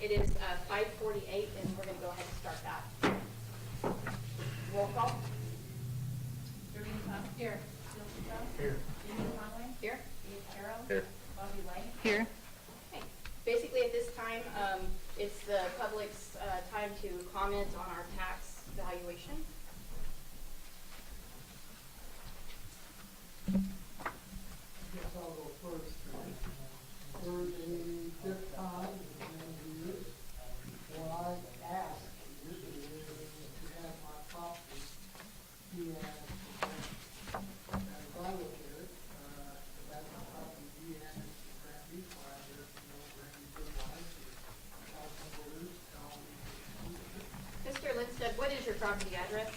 It is 5:48, and we're going to go ahead and start that. Roll call. Doreen Thompson. Here. Bill Chico. Here. Jamie Conway. Here. Dave Carroll. Here. Bobby White. Here. Okay. Basically, at this time, it's the public's time to comment on our tax valuation. I guess I'll go first. For the fifth time in many years, what I ask is to have my property be as I look at it, that my property be annexed to Grand Beach line, there's no Grand Beach line, council voters tell me. Mr. Lindstedt, what is your property address?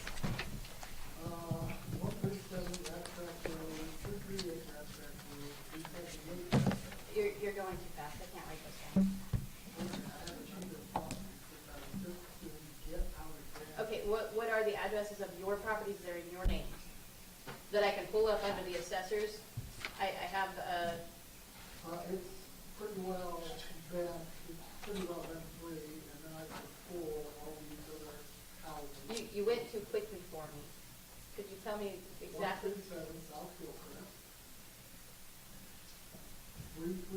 137 Abstract Road, 238 Abstract Road, 378. You're going too fast. I can't write this down. Okay, what are the addresses of your properties that are in your name? That I can pull up under the assessors? I have, It's pretty well been free, and then I can pull all these other houses. you went too quickly for me. Could you tell me exactly? 137 South Gilchrist, 338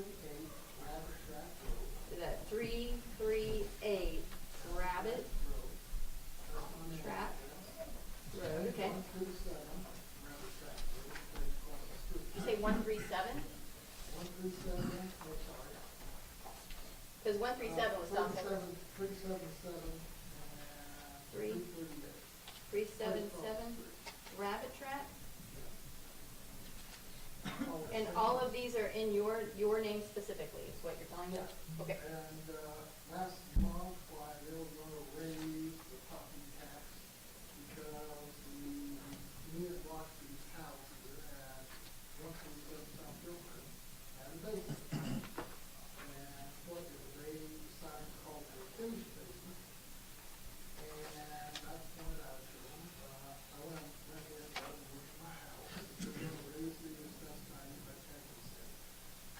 Rabbit Track Road. That 338 Rabbit Track Road, okay. 137 Rabbit Track Road, straight across the street. Did you say 137? 137, oh, sorry. Because 137 was South Central. 377 and Three. 338. 377 Rabbit Track? Oh, And all of these are in your name specifically, is what you're telling me? Yeah. Okay. And last month, they were going to raise the property tax because the near block of these houses at 127 South Gilchrist had a basement. And what they decided to call it a finished basement. And I pointed out to them, I went ahead and got them with my house. They're going to raise the assessed value by 10%.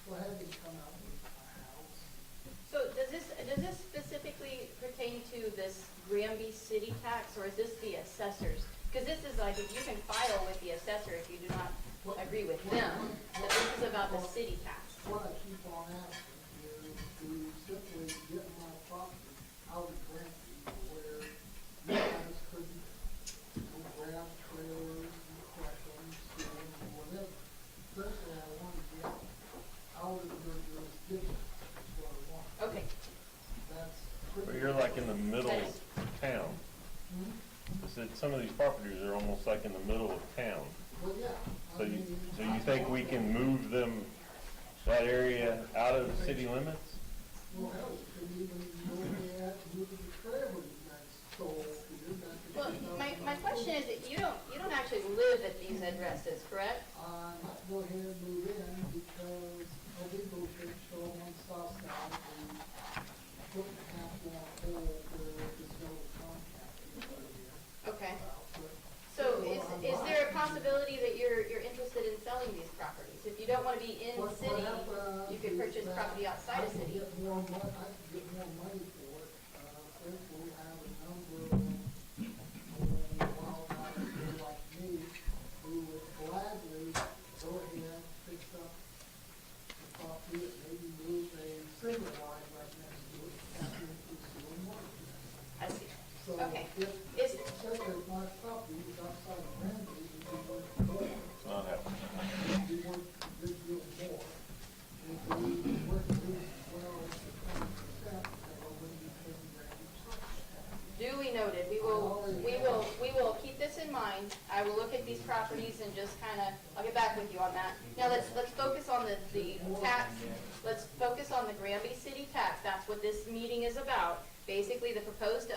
So I had them come out with my house. So does this specifically pertain to this Granby city tax, or is this the assessors? Because this is like, if you can file with the assessor if you do not agree with them, but this is about the city tax. What I keep on asking is to simply get my property out of Granby where you guys couldn't grab trailers and crush them, steal them, or whatever. Especially I want to get out of your jurisdiction, is what I want. Okay. That's But pretty. you're like in the middle of town. Hmm? I said some of these properties are almost like in the middle of town. Well, yeah. So you think we can move them, that area out of the city limits? Well, hell, you could even move the trailer you guys stole. Well, my question is that you don't actually live at these addresses, correct? I might go ahead and move in because I did go to show on south side, the foot and a half long hole where there's no contact. Okay. So is there a possibility that you're interested in selling these properties? If you don't want to be in the city, you could purchase property outside of city. I can get more money for it. Therefore, we have a number of wildlife like me who would gladly go ahead, fix up the property, and maybe move a single line right next to it, after increasing water. I see. So Okay. if my property is outside of Granby, it would be worth more. It's not happening. It would be worth a good deal more. It would be worth at least as well as the 20% that I wouldn't be paying Granby tax. Duly noted. We will keep this in mind. I will look at these properties and just kind of, I'll get back with you on that. Now let's focus on the tax. Let's focus on the Granby city tax. That's what this meeting is about. Basically, the proposed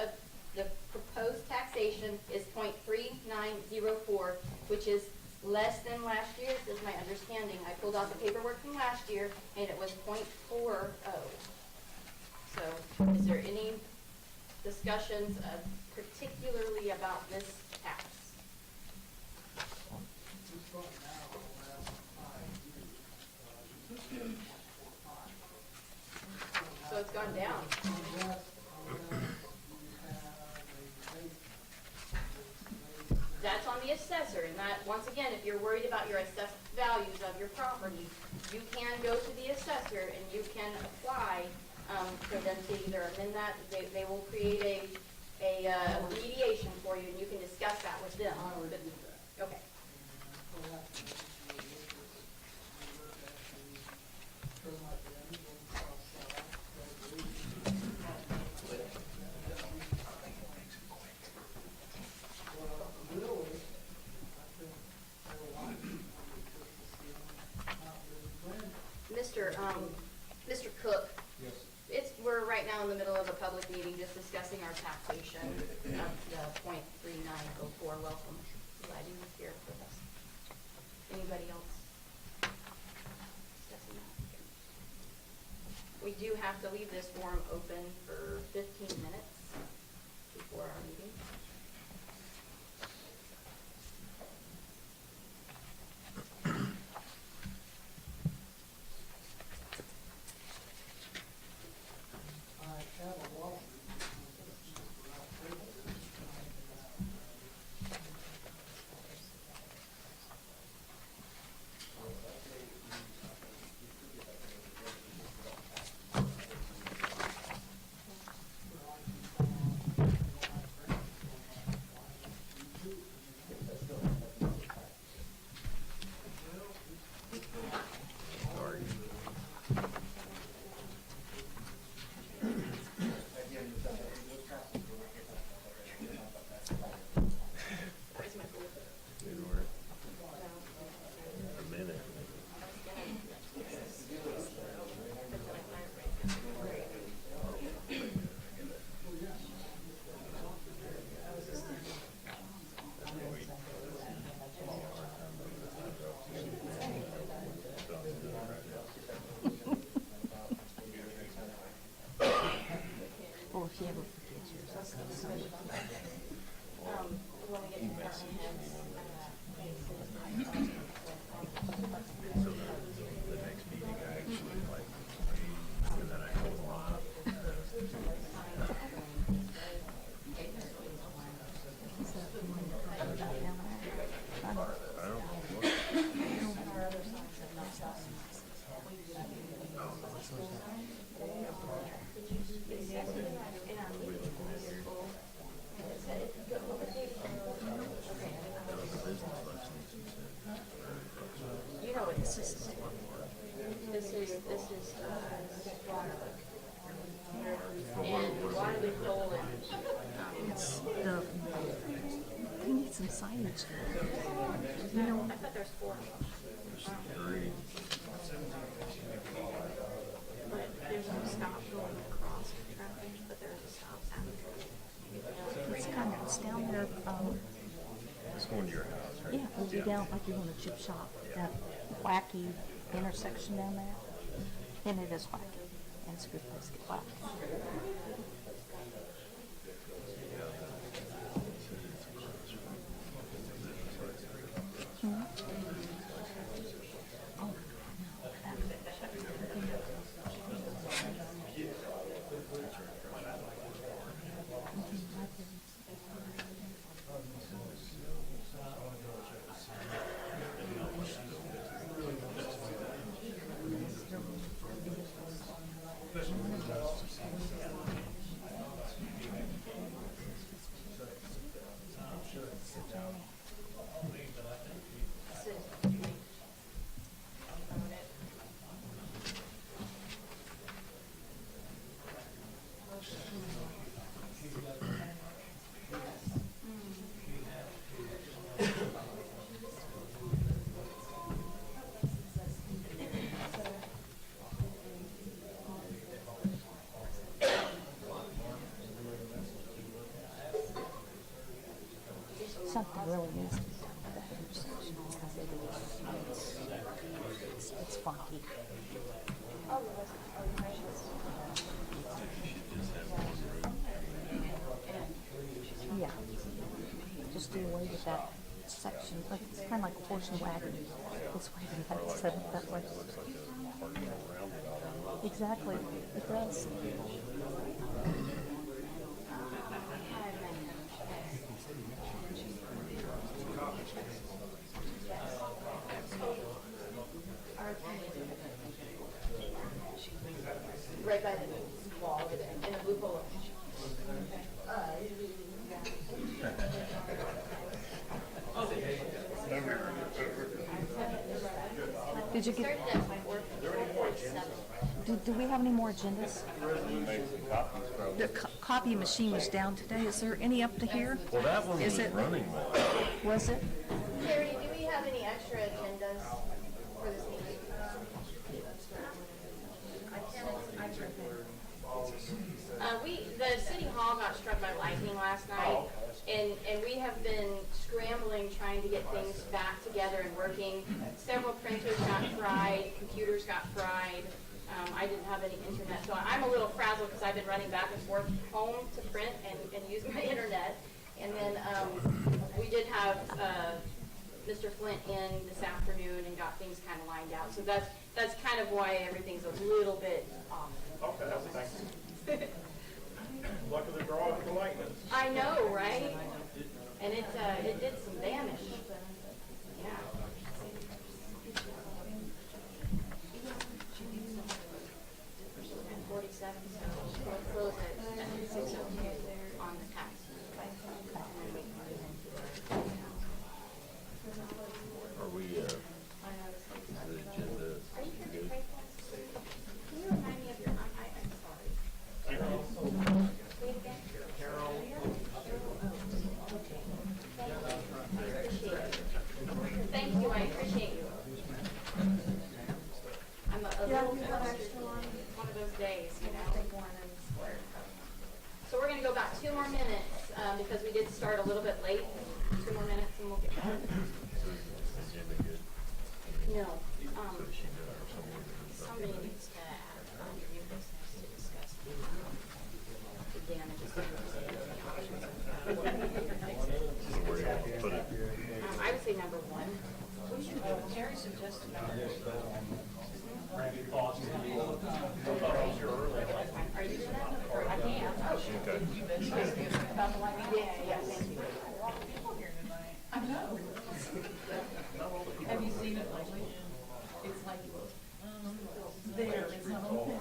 taxation is 0.3904, which is less than last year's, is my understanding. I pulled out the paperwork from last year, and it was 0.40. So is there any discussions particularly about this tax? Just right now, the last 5 years, it's been 1.45. So it's gone down. unless you have a basement. That's on the assessor, and that, once again, if you're worried about your assessed values of your property, you can go to the assessor and you can apply, for them to either amend that, they will create a mediation for you, and you can discuss that with them. I would do that. Okay. And perhaps we look at the turn like the end on the south side, well, really, I think there are a lot of people who just assume not really planning. Mr. Cook, Yes. we're right now in the middle of a public meeting just discussing our taxation of the .3904. Welcome. Glad you're here with us. Anybody else? Discussing that? We do have to leave this forum open for 15 minutes before our meeting. I have a lawsuit, just about table this, Where's my food? A minute. Or if you ever forget yours, I'll say something. When we get to department heads, So the next meeting, I actually like, and then I hold on. I don't know. you know what this is. This is Waterloo. And Waterloo Poland, We need some signage there. You know, I thought there's 4. Three. But there's no stop going across traffic, but there's a stop after. it's kind of, it's down there, It's going to your house, right? yeah, when you down, like you want a chip shop, that wacky intersection down there. And it is wacky, and it's a good place to get whacked. Something really needs to be done with that intersection because it's funky. Yeah, just do away with that section, like, it's kind of like a horse and wagon. It's way better set up that way. Looks like a parking roundabout. Exactly, it does. Right by the wall over there, in the blue polo. Did you get, Started at 4:47. do we have any more agendas? The copy machine was down today. Is there any up to here? Well, that one Is was it- running well. Was it? Carrie, do we have any extra agendas for this meeting? The city hall got struck by lightning last night, and we have been scrambling, trying to get things back together and working. Several printers got fried, computers got fried. I didn't have any internet, so I'm a little frazzled because I've been running back and forth home to print and use my internet. And then we did have Mr. Flint in this afternoon and got things kind of lined out. So that's kind of why everything's a little bit off. Okay, thanks. Luck of the draw with the lightning. I know, right? And it did some damage. Yeah. And 47, so we'll close it at 6:02 on the tax. Are we, the agenda, Are you here to pray for us? Can you remind me of your, I'm sorry. Say it again. Thank you, I appreciate you. I'm a little flustered, one of those days, you know. So we're gonna go back 2 more minutes, because we did start a little bit late. 2 more minutes and we'll get back. agenda good? No, So she did or something? somebody needs to add on your new business to discuss the damages. So where do you want to put it? I would say number 1. Terry suggested. Randy Foster. Are you doing that? Or I can. Okay. About the lightning? Yeah, thank you. I know. Have you seen it lately? It's like, there, it's not open.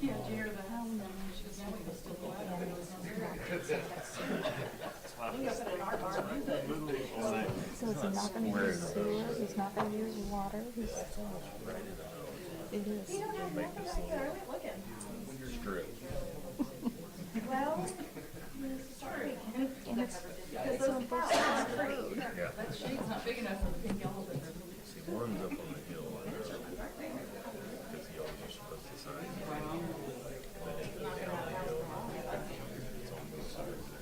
Yeah, Jared, the house, she was now we can still go out of it. So is he not gonna use sewer? He's not gonna use water? He's, it is. Strip. And it's on both sides of the road. Yeah. That shade's not big enough for the pink elephant. See, one's up on the hill. Because he always used to put the sign. Then it goes down the hill. It's on both sides there.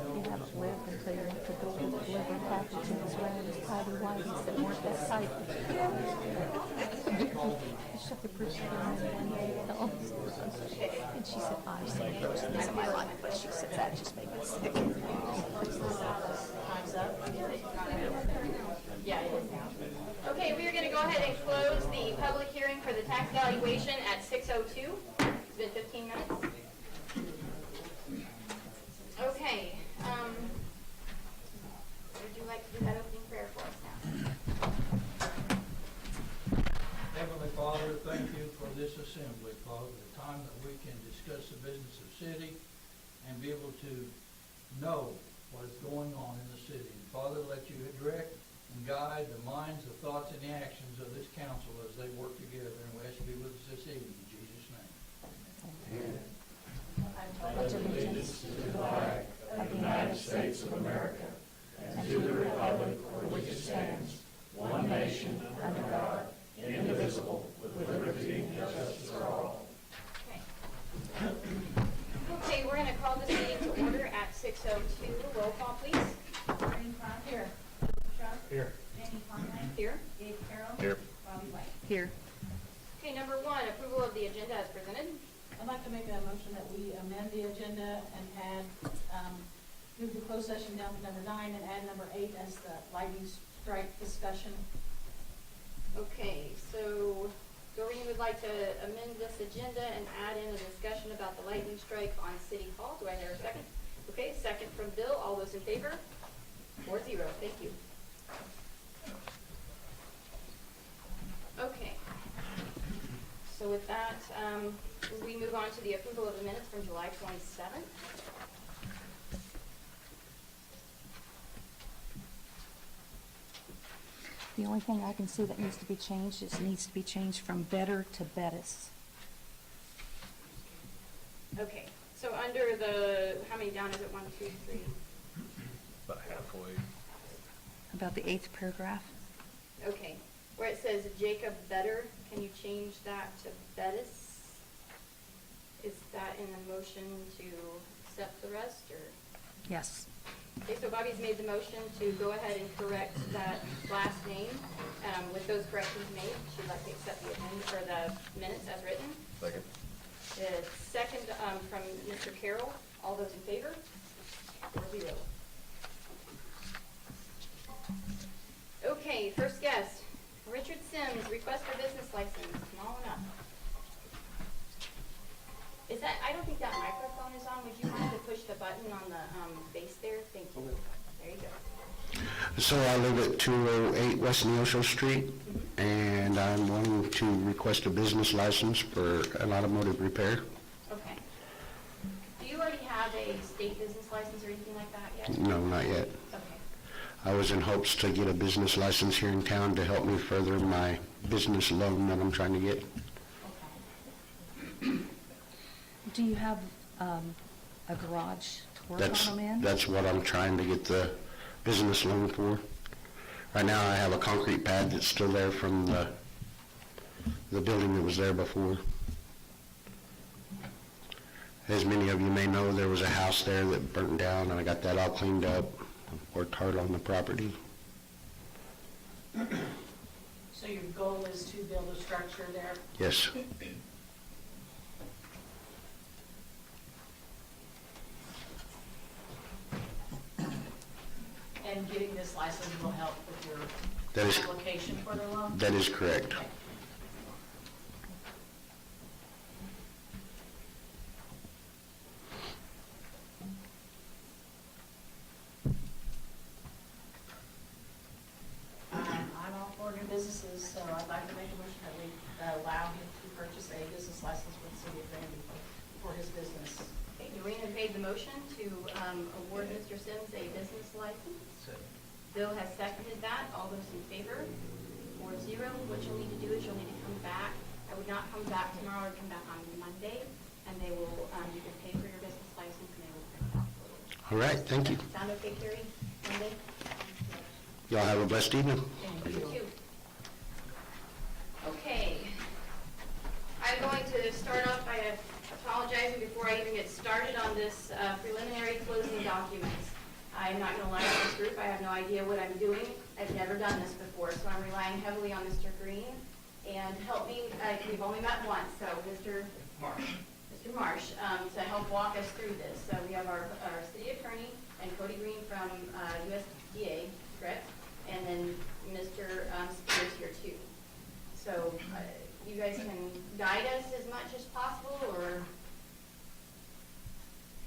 You haven't lived until you have to go to deliver packages wearing his tidy whities that weren't that tight. Shut the person down one day, and she said, I've seen worse things in my life, but she said, that just made me sick. Time's up. Yeah, it is now. Okay, we are going to go ahead and close the public hearing for the tax valuation at 6:02. It's been 15 minutes. Okay. Would you like to do that opening prayer for us now? Heavenly Father, thank you for this assembly, Father, the time that we can discuss the business of city and be able to know what is going on in the city. And Father, let you direct and guide the minds, the thoughts, and the actions of this council as they work together. And we ask you to be with us this evening, in Jesus' name. Pledge allegiance to the flag of the United States of America and to the republic for which it stands, one nation, under God, indivisible, with liberty and justice for all. Okay, we're going to call this meeting to order at 6:02. Roll call, please. Green, Jenny Conrad. Here. Dave Carroll. Here. Bobby White. Here. Okay, number one, approval of the agenda as presented. I'd like to make a motion that we amend the agenda and add, move the closed session down to number 9 and add number 8 as the lightning strike discussion. Okay, so Doreen would like to amend this agenda and add in a discussion about the lightning strike on City Hall. Do I hear a second? Okay, second from Bill. All those in favor? 4-0. Thank you. Okay. So with that, we move on to the approval of the minutes from July 27th. The only thing I can see that needs to be changed is needs to be changed from better to Bettis. Okay, so under the, how many down is it? 1, 2, 3? About halfway. About the 8th paragraph. Okay, where it says Jacob Better, can you change that to Bettis? Is that in the motion to accept the rest, or? Yes. Okay, so Bobby's made the motion to go ahead and correct that last name, with those corrections made. She'd like to accept the agenda, or the minutes as written. Second. The second, from Mr. Carroll. All those in favor? 4-0. Okay, first guest, Richard Sims, request for business license. Come on up. Is that, I don't think that microphone is on. Would you mind to push the button on the base there? Thank you. There you go. So I live at 208 West Neosho Street, and I'm wanting to request a business license for an automotive repair. Okay. Do you already have a state business license or anything like that yet? No, not yet. Okay. I was in hopes to get a business license here in town to help me further my business loan that I'm trying to get. Okay. Do you have a garage to work That's, on them in? that's what I'm trying to get the business loan for. Right now, I have a concrete pad that's still there from the building that was there before. As many of you may know, there was a house there that burnt down, and I got that all cleaned up. Worked hard on the property. So your goal is to build a structure there? Yes. And getting this license will help with your That is- application for the loan? That is correct. Okay. I'm all for new businesses, so I'd like to make a motion that we allow him to purchase a business license with the city of Granby for his business. Okay, Doreen has made the motion to award Mr. Sims a business license. Bill has seconded that. All those in favor? 4-0. What you'll need to do is you'll need to come back. I would not come back tomorrow, I'd come back on Monday, and they will, you can pay for your business license, and they will print it out for you. All right, thank you. Sound okay, Carrie? Monday? Y'all have a blessed evening. Thank you. Okay. I'm going to start off by apologizing before I even get started on this preliminary closing documents. I'm not going to lie to this group. I have no idea what I'm doing. I've never done this before, so I'm relying heavily on Mr. Green. And help me, we've only met once, so Mr. Marsh, to help walk us through this. So we have our city attorney and Cody Green from USDA, correct? And then Mr. Spears here too. So you guys can guide us as much as possible, or?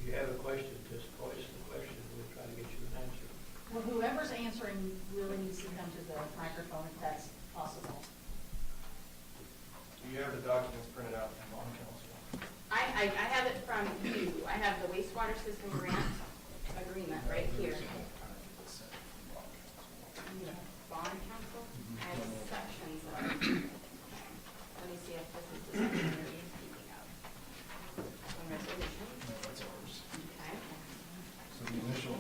If you have a question, just voice the question, and we'll try to get you an answer. Well, whoever's answering really needs to come to the microphone if that's possible. Do you have the documents printed out from bond council? I have it from you. I have the wastewater system grant agreement right here. Bond council? I have sections of it. Let me see if this is the section you're speaking of. On resolutions? No, that's ours. Okay. So the initial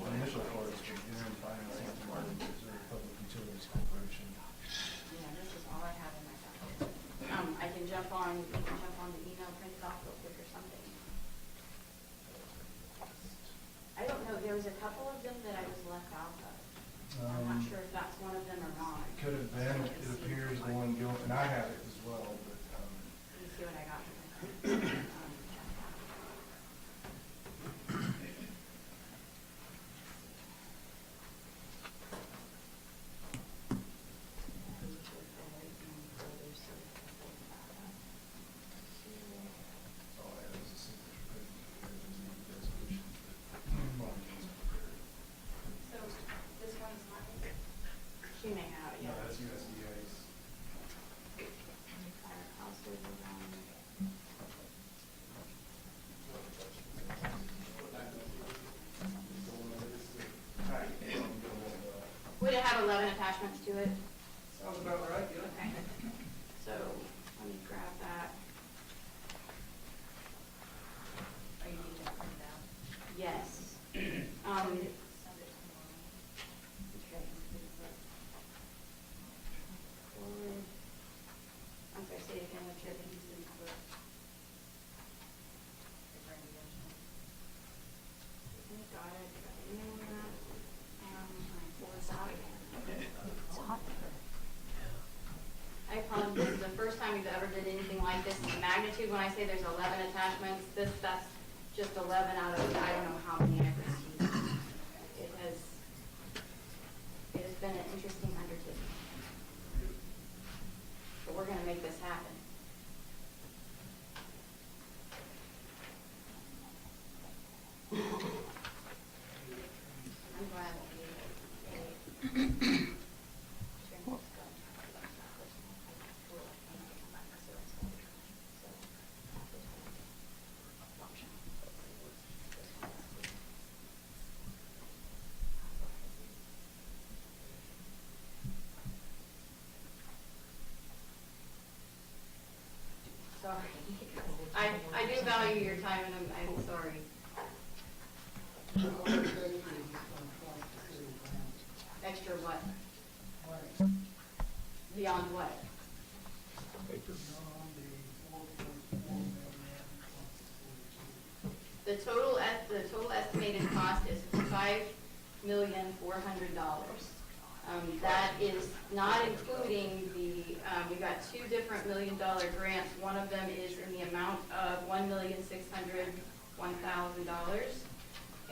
part is with Aaron Finance and Martin Missouri Public Utilities Corporation. Yeah, this is all I have in my packet. I can jump on, you can jump on the email, print it off real quick or something. I don't know, there was a couple of them that I was left out of. I'm not sure if that's one of them or not. yeah. No, that's USDA's. Firehouse is around. Would it have 11 attachments to it? Sounds about right, yeah. Okay. So, let me grab that. Are you need to print it out? Yes. Send it tomorrow. Okay. Forward. I'm sorry, say it again, what's your piece of number? Got it, got the name on that. What's out again? It's hot. I apologize, this is the first time we've ever did anything like this. The magnitude, when I say there's 11 attachments, that's just 11 out of, I don't know how many I've received. It has been an interesting undertaking. But we're gonna make this happen. I'm glad that Sorry. I do value your time, and I'm sorry. So what it takes is some cost to city grants. Extra what? Right. Beyond what? On the 4.4 million plus the 42. The total estimated cost is $5,400,000. That is not including the, we got two different $1 million grants. One of them is in the amount of $1,601,000,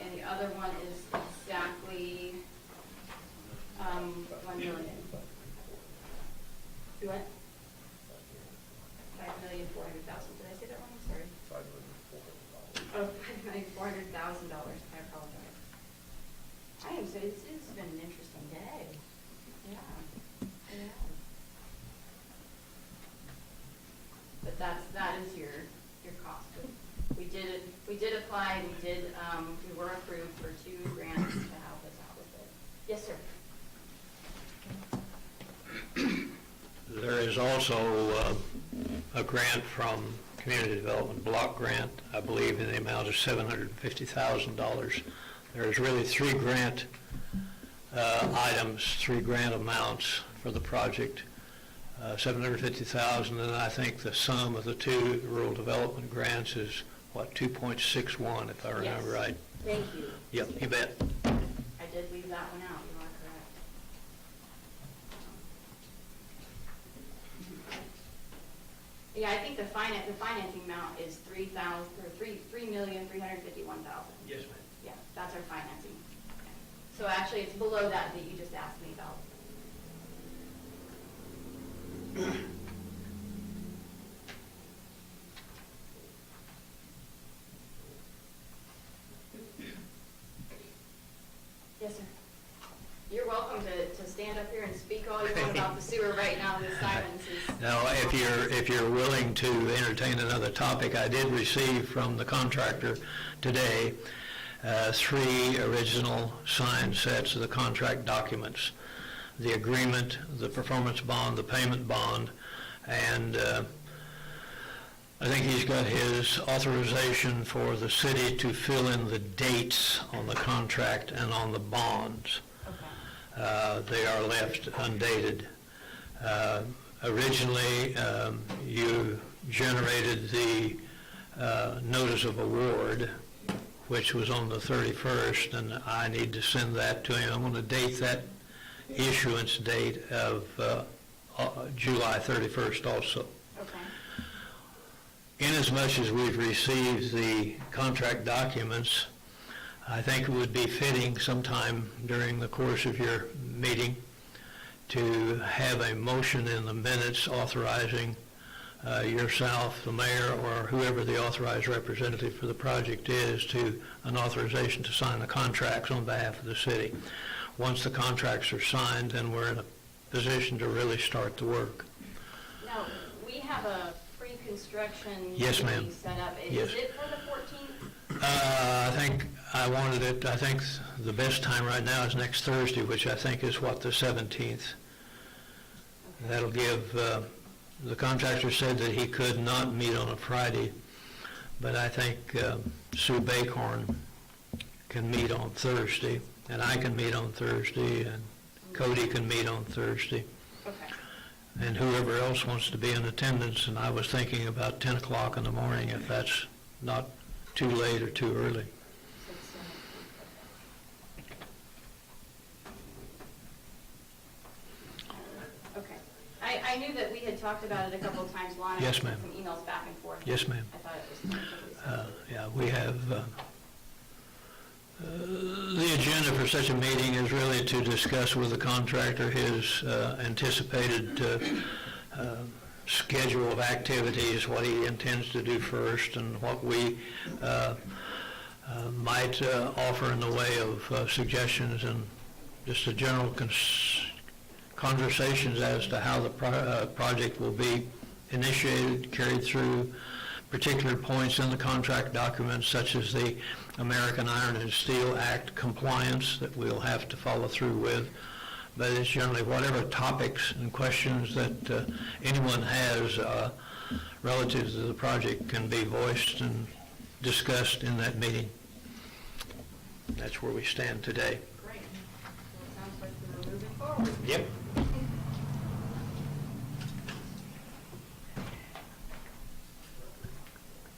and the other one is exactly $1 million. You what? $5,400,000. Did I say that wrong? I'm sorry. Oh, $5,400,000. I apologize. It's been an interesting day. Yeah. But that is your cost. We did apply, we were approved for 2 grants to help us out with it. Yes, sir. There is also a grant from Community Development Block Grant, I believe in the amount of $750,000. There's really 3 grant items, 3 grant amounts for the project, $750,000, and I think the sum of the 2 rural development grants is, what, 2.61, if I remember Yes. right? Thank you. Yep, you bet. I did leave that one out, you are correct. Yeah, I think the financing amount is $3,351,000. Yes, ma'am. Yeah, that's our financing. So actually, it's below that you just asked me about. Yes, sir. You're welcome to stand up here and speak all you want about the sewer right now. The silence is. Now, if you're willing to entertain another topic, I did receive from the contractor today 3 original signed sets of the contract documents, the agreement, the performance bond, the payment bond, and I think he's got his authorization for the city to fill in the dates on the contract and on the bonds. They are left undated. Originally, you generated the notice of award, which was on the 31st, and I need to send that to him. I'm going to date that issuance date of July 31st also. Okay. Inasmuch as we've received the contract documents, I think it would be fitting sometime during the course of your meeting to have a motion in the minutes authorizing yourself, the mayor, or whoever the authorized representative for the project is, to an authorization to sign the contracts on behalf of the city. Once the contracts are signed, then we're in a position to really start the work. Now, we have a pre-construction Yes, ma'am. meeting set up. Yes. Is it for the 14th? I think the best time right now is next Thursday, which I think is what, the 17th. That'll give, the contractor said that he could not meet on a Friday, but I think Sue Bakhorn can meet on Thursday, and I can meet on Thursday, and Cody can meet on Thursday, Okay. and whoever else wants to be in attendance. And I was thinking about 10 o'clock in the morning, if that's not too late or too early. Okay. I knew that we had talked about it a couple of times, Lana. Yes, I sent ma'am. some emails back and forth. Yes, ma'am. I thought it was. Yeah, we have, the agenda for such a meeting is really to discuss with the contractor his anticipated schedule of activities, what he intends to do first, and what we might offer in the way of suggestions, and just a general conversations as to how the project will be initiated, carried through, particular points in the contract documents such as the American Iron and Steel Act compliance that we'll have to follow through with. But it's generally whatever topics and questions that anyone has relative to the project can be voiced and discussed in that meeting. That's where we stand today. Great. Well, it sounds like we're moving forward. Yep.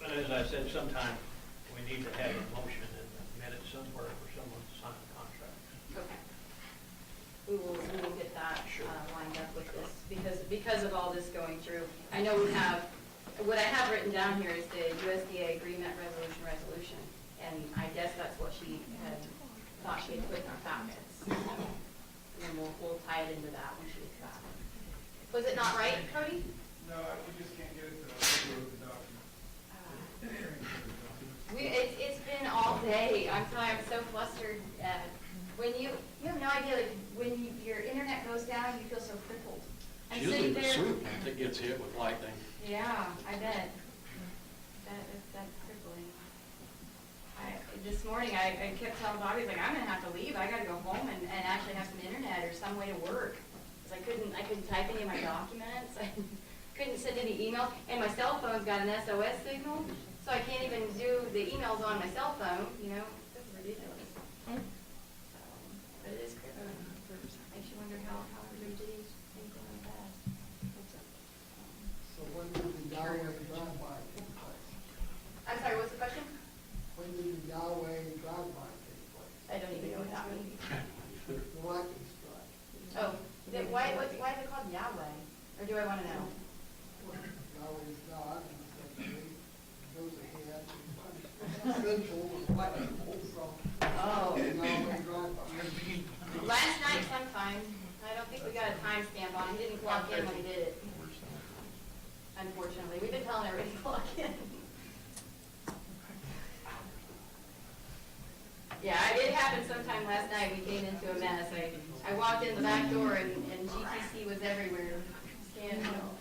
But as I said, sometime we need to have a motion in the minutes somewhere for someone to sign the contract. Okay. We will get that lined up with this, because of all this going through. I know we have, what I have written down here is the USDA agreement resolution, and I guess that's what she had thought she had put in our packets. And then we'll tie it into that when she gets back. Was it not right, Cody? No, we just can't get it to approve the document. It's been all day. I'm sorry, I'm so flustered. When you have no idea, like, when your internet goes down, you feel so crippled. I'm sitting there. that gets hit with lightning. Yeah, I bet. That's crippling. This morning, I kept telling Bobby, like, I'm gonna have to leave. I gotta go home and actually have some internet or some way to work. Because I couldn't type any of my documents. I couldn't send any emails. And my cell phone's got an SOS signal, so I can't even do the emails on my cell phone, you know? This is ridiculous. So, but it is crippling. Makes you wonder how everybody did things going bad. So when did the Yahweh drive-by take place? I'm sorry, what's the question? When did the Yahweh drive-by take place? I don't even know what that means. The lightning strike. Oh, why is it called Yahweh? Or do I want to know? Yahweh is God, and essentially goes ahead and punishes essential with lightning bolt from Oh. the Yahweh drive-by. Last night sometime. I don't think we got a timestamp on it. He didn't clock in when he did it. Unfortunately. We've been telling everybody to clock in. Yeah, it happened sometime last night. We came into a mess. I walked in the back door and GTC was everywhere. Scanning all around.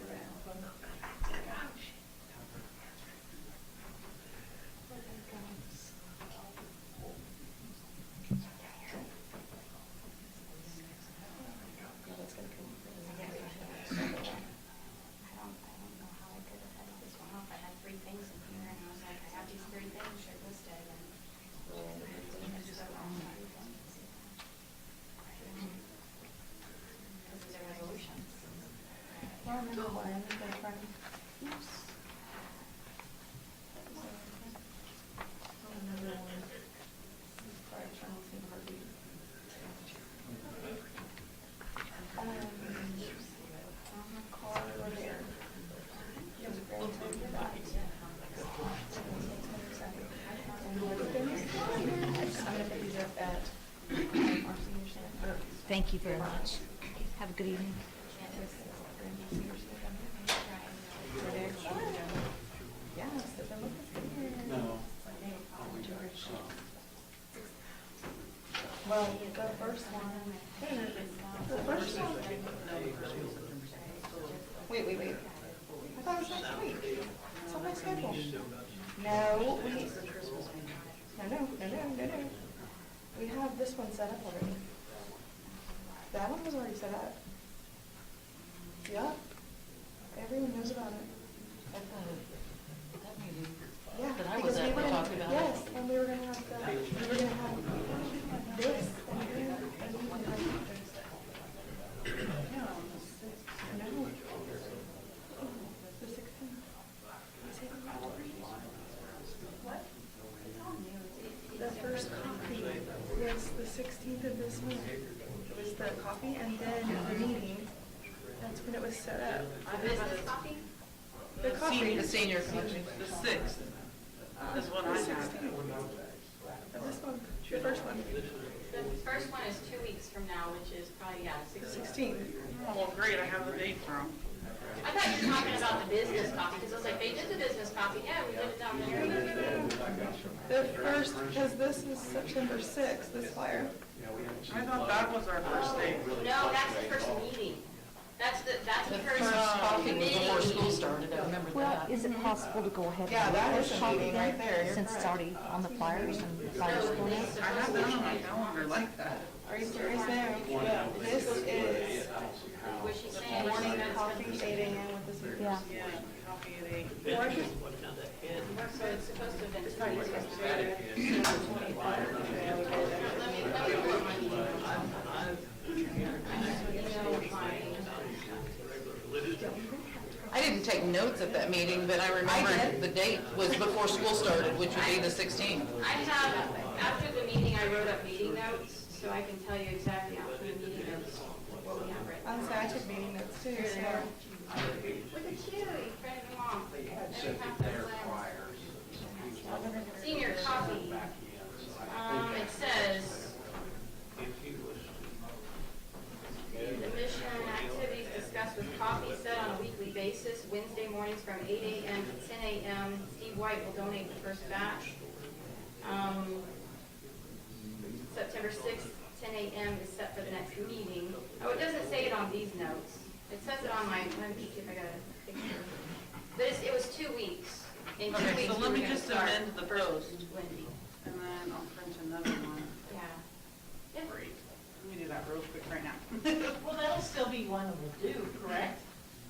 Thank you very much. Have a good evening. No. Well, the first one. The first one. Wait. I thought it was next week. It's on my schedule. No, No. We have this one set up already. That one was already set up. Yeah. Everyone knows about it. Yeah, That I because was we at, were we gonna, talked about it. yes, and we were gonna have this, and we were gonna have No. The 16th. What? The first copy was the 16th of this month. It was the copy, and then the meeting, that's when it was set up. The business copy? The copy. The senior copy, the 6th, is what I The have. 16th. Of this one, the first one. The first one is 2 weeks from now, which is probably, yeah, The 16. 16th. Well, great, I have the date from. I thought you were talking about the business copy, because I was like, they did the business copy, yeah, we did it down there. The first, because this is September 6th, this flyer. I thought that was our first date. No, that's the first meeting. That's the The first first coffee was before committee school meeting. started, I remember Well, that. is it possible to go ahead Yeah, and that read is this a copy meeting then, right there, you're since it's correct. already on the flyers and the flyers So going they out? I have that on my calendar like that. Are you serious now? This is Was she saying? morning coffee, 8 a.m. with the super. Yeah. Yeah, coffee at 8. So it's supposed to have been 2 weeks from now. Let me pull up my meeting. I didn't take notes at that meeting, but I remember the date was before school started, which would be the 16th. I have, after the meeting, I wrote up meeting notes, so I can tell you exactly after the meeting notes what we have written. Honestly, I took meeting notes too, so. Look at you, you friend of mom. Senior coffee. It says, the mission and activities discussed with coffee set on a weekly basis, Wednesday mornings from 8 a.m. to 10 a.m. Steve White will donate the first batch. September 6th, 10 a.m. is set for the next meeting. Oh, it doesn't say it on these notes. It says it on my, let me see if I got a picture. But it was 2 weeks. In 2 Okay, weeks, so we let were me gonna just start amend the first post. Wendy. And then I'll print another one. Yeah. Yeah. Great. Let me do that real quick right now. Well, that'll still be one we'll do, correct?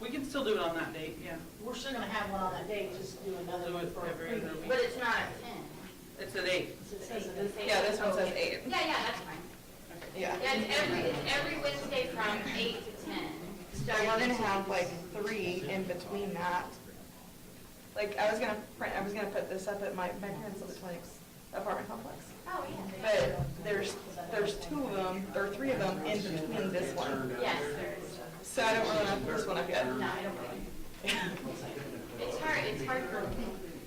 We can still do it on that date, yeah. We're still gonna have one on that day, just do another one for a Every other preview. week. But it's not at 10. It's at 8. It says it is. Yeah, this one says Okay. 8. Yeah, that's fine. Yeah. Yeah, it's every Wednesday from 8 to 10. So we're gonna have like 3 in between that. Like, I was gonna put this up at my parents' electronics apartment complex. Oh, yeah. But there's 2 of them, or 3 of them in between this one. Yes, there is. So I don't really want to put this one up yet. No, I don't really. It's hard for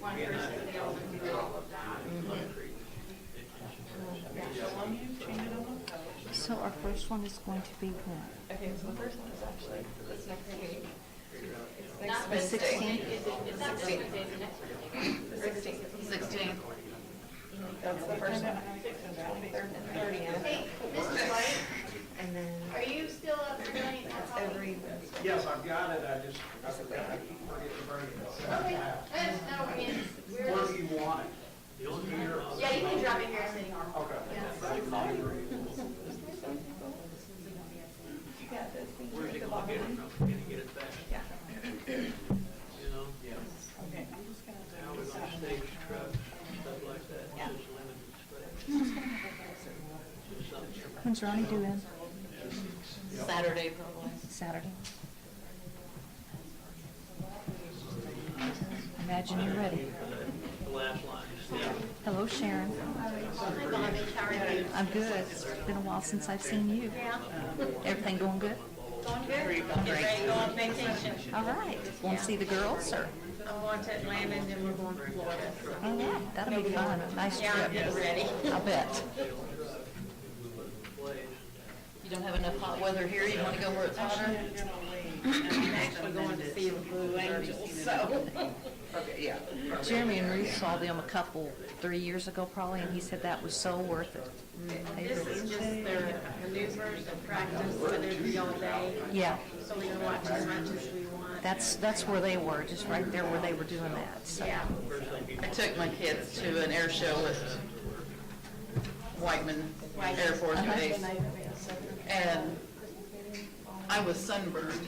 one person to be able to do all of that. So our first one is going to be when? Okay, so the first one is actually this next week. It's next Not the Wednesday. 16th. It's not this Wednesday, it's the next Wednesday. The 16th. 16th. That's the first one. 23rd and 30th. Hey, Mrs. White, And then are you still up for doing that? that's every Wednesday. Yes, I've got it, I keep forgetting to bring it. Okay. No, I mean, we're Where just, do you want it? Here? yeah, you can drop it here, City Hall. Okay. Yeah, this thing. Where's it the gonna get it bottom. from? Can you get it back? Yeah. You know? Yes. Okay, I'm just gonna. Now we're gonna stage trucks, stuff like that, Yeah. just limited space. Just something. When's Ronnie due in? Saturday, probably. Saturday? Imagine you're ready. The last line, yeah. Hello, Sharon. Hi, Bobby, how are you? I'm good. It's been a while since I've seen you. Yeah. Everything going good? Going good? Get ready to go on vacation. All right. Want to see the girls, or? I'm going to Atlanta and then we're going to Florida. All right, that'll be fun. A nice Yeah, I'm trip. getting ready. I'll bet. You don't have enough hot weather here, you wanna go where it's hotter? I'm actually going to see Blue Angels, so. Okay, yeah. Jeremy and Ruth saw them 3 years ago probably, and he said that was so worth it. They This really- is just their maneuvers and practice, whether it be all day. Yeah, So we can watch as much as we want. that's where they were, just right there where they were doing that, so. Yeah. I took my kids to an air show at Whiteman Air Force Base, and I was sunburned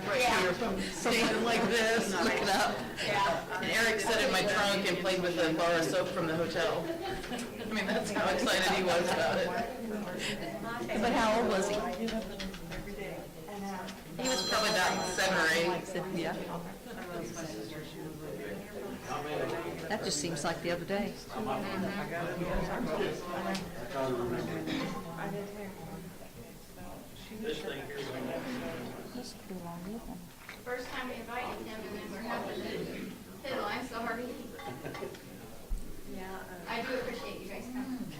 right here from standing like this, looking up. And Eric sat in my trunk and played with a bar of soap from the hotel. I mean, that's how excited he was about it. But how old was he? He was probably about 7 or 8. Yeah. That just seems like the other day. Must be long living. First time we invited him, and then we're having to hit a line so hard to keep it. I do appreciate you guys coming.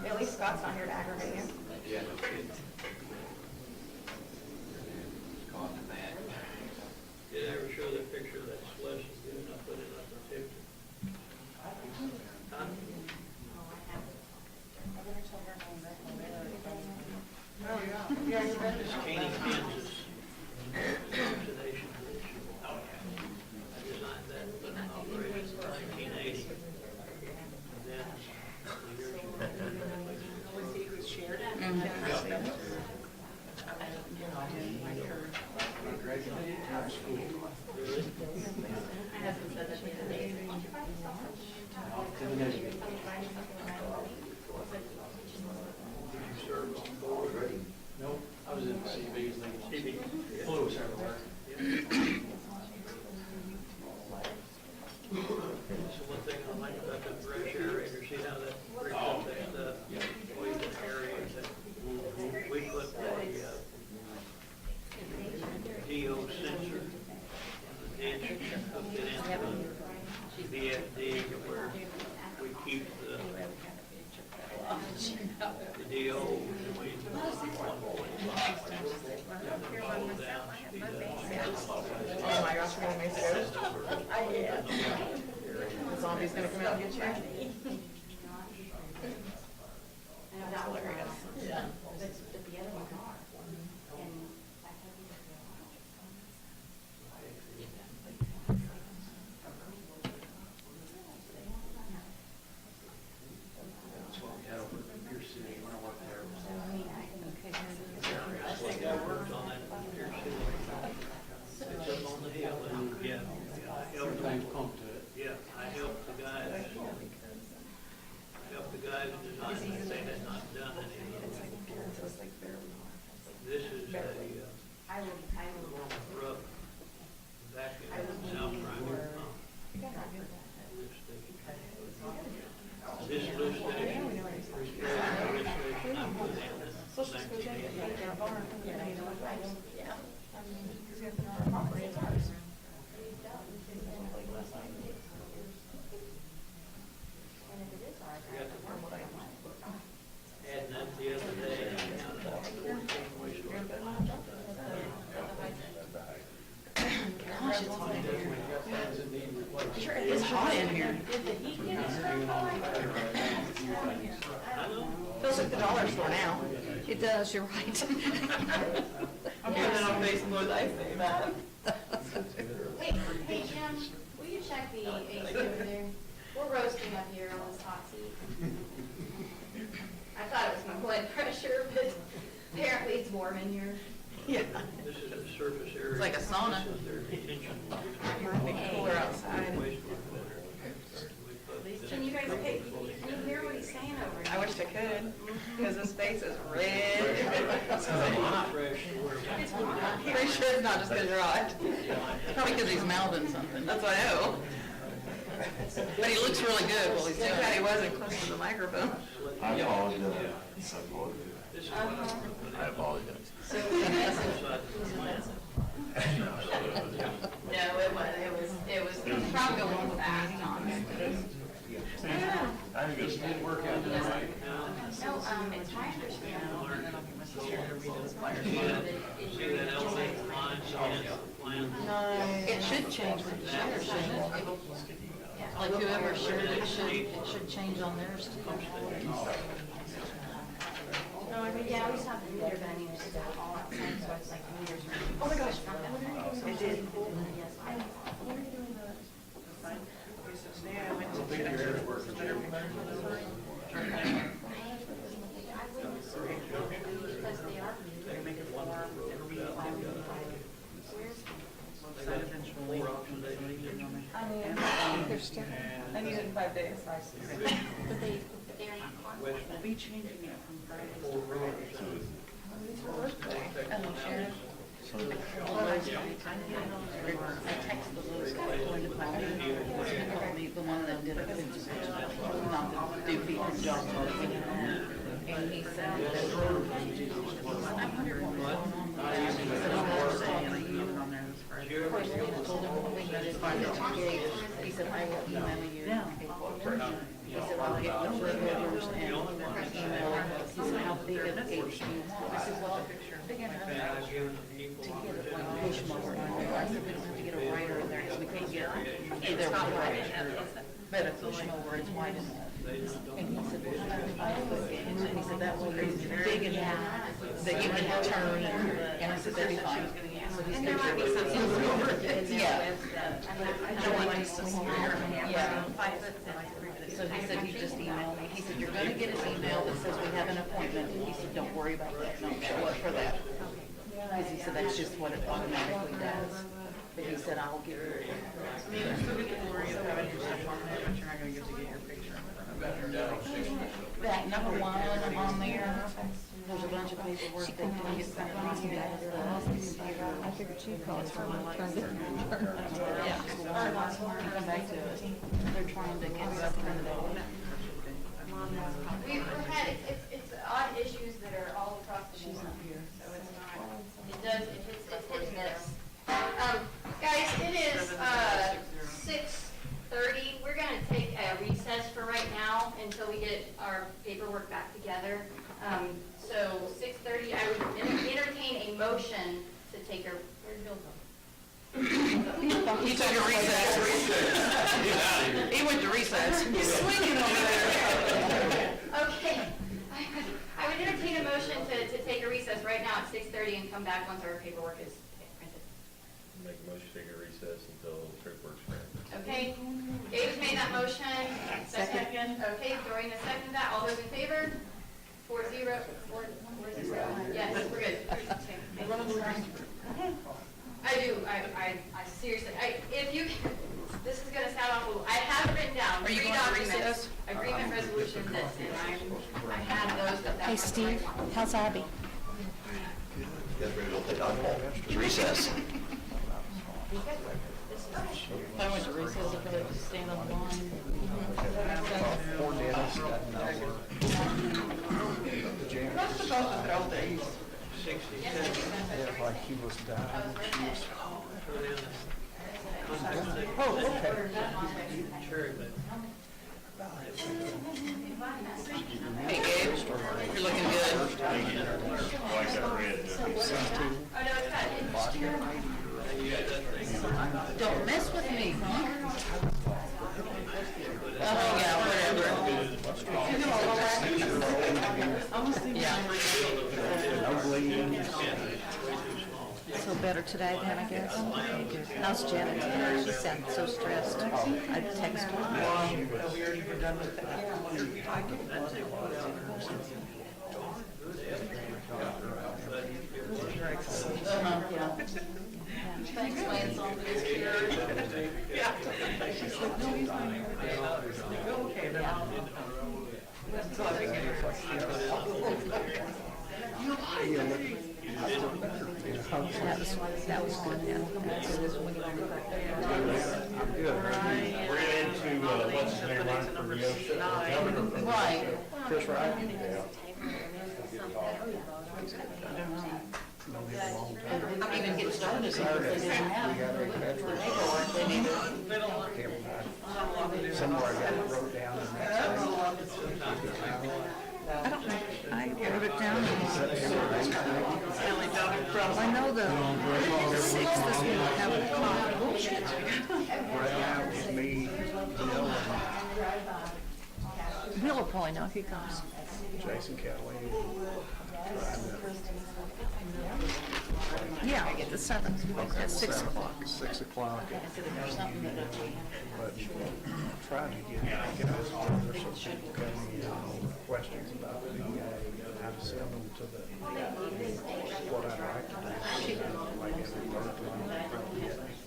At least Scott's not here to aggravate you. Did I ever show that picture of that slush that's good enough, put it up on TikTok? Huh? It's Caney, Kansas. Oxidation issue. I designed that in operation in 1980. And then, years Nope, I was in CB, flew us everywhere. So one thing I like about the fresh aerator, see how that breaks up that stuff? We can aerate that. We put the DO sensor in the ditch, hooked it into the VFD where we keep the DO between 1.5. Follow down, speed up. Oh my gosh, we're gonna miss you. The zombie's gonna come out and get you. That's hilarious. Yeah. That's what we had over at Pierce City when I worked there. I worked on that Pier City. It's up on the hill, and yeah, I helped them. Everything's pumped to it. Yeah, I helped the guys design it, they had not done anything. This is a rough vacuum south primer pump. This lift station, lift station I put in 1980. Adding up the other day, I counted up 14 wastewater plants. Gosh, it's hot in here. Sure, it is hot in here. Feels like the dollar store now. It does, you're right. I'm putting it on Facebook, I say that. Hey Jim, will you check the AC over there? We're roasting up here on this hot seat. I thought it was my blood pressure, but apparently it's warm in here. Yeah. This is a surface area. It's like a sauna. This is their detention. Cooler outside. Can you guys pick, can you hear what he's saying over I here? wish I could, because his face is red. Pretty sure it's not just because you're hot. Probably because he's mouthing something. That's what I know. But he looks really good while he's Too doing bad he it. wasn't close to the microphone. I apologize. I apologize. So, no, it was probably going fast on it. I think it's good work out there, right? No, it's my understanding. See that elevated line, so that's the plan. Nice. change with the share, shouldn't it? Like whoever shared it should change on theirs to functionality. Yeah, we just have the meter venues all outside, so it's like meters. Oh my gosh. It did. Yes. What are you doing the sign? Okay, so today I went to check the better Because they are meters. make a form and reapply. Website eventually. They're still. I need it in 5 days. But they are not on. We'll be changing it from Fridays to Fridays. And Sharon, I texted Louis going to planning. He called me, the one that did it, not the doofy from John and he said that, I wonder what was going on. He said, oh, I was talking to you. Of course, I told him when we met his gate, he said, I will email you. He said, I'll get with regulars and email. He said, how big of a gate do you want? I said, well, big enough to get it like push mower in there. I said, we don't have to get a rider in there because we can't get either way. But a push mower is wide enough. And he said, well, 5 foot gate. And he said, that way it's big enough that you can turn. And I said, that'd be fine. And there might be some. Yeah. Yeah. So he said, he just emailed me. He said, you're gonna get an email that says we have an appointment. He said, don't worry about that. Don't show up for that. Because he said, that's just what it automatically does. But he said, I'll give you. You still get the glory of having your stuff on there, but you're not gonna get to get your picture. That number 1 on there, there's a bunch of paperwork that can get sent across the I figured she'd call it from my turn. Yeah. Come back to it. They're trying to get something that. We've had, it's odd issues that are all across the board. She's not here. So it's not, it's hit and miss. Guys, it is, 6:30. We're gonna take a recess for right now until we get our paperwork back together. So 6:30, I would entertain a motion to take a, where'd Bill go? He took a recess. He went to recess. He's swinging over there. Okay. I would entertain a motion to take a recess right now at 6:30 and come back once our paperwork is printed. Make a motion to take a recess until paperwork's printed. Okay, Dave's made that motion. Second. Okay, Doreen has seconded that. All those in favor? 4-0. Yes, we're good. I do, I seriously, if you, this is gonna sound awful, I have written down Are you 3 going to documents. recess? Agreement, resolution, this, and I had those, but Hey, that's. Steve, how's Abby? Recess. If I went to recess, I'd probably just stand on the line. Poor Dennis got no work. Not supposed to throw things. Yeah, like he was dying. She was, Hey, Gabe, you're looking good. Oh, no, it's not. Don't mess with me, huh? Oh, yeah, whatever. So better today then, I guess? How's Janet today? She sounded so stressed. I texted her. Yeah. Thanks, Lance, on this here. She's like, no, he's not here. Okay, then I'll. So I think That was good, yeah. We're into, what's his name, running for governor. Right. Chris Wright? I'm even getting started because they didn't have the paperwork they needed. Somewhere I got it wrote down in that I don't know, I wrote it down. I know the 6th is when we have a Brad, with me, Bill, Bill will probably know if he comes. and Jason Kelly. Yeah, I get the 7th at 6 o'clock. 6 o'clock. But trying to get guys on there so people come in with questions about the VA, how to send them to the, what I'd like to do. Like if we go to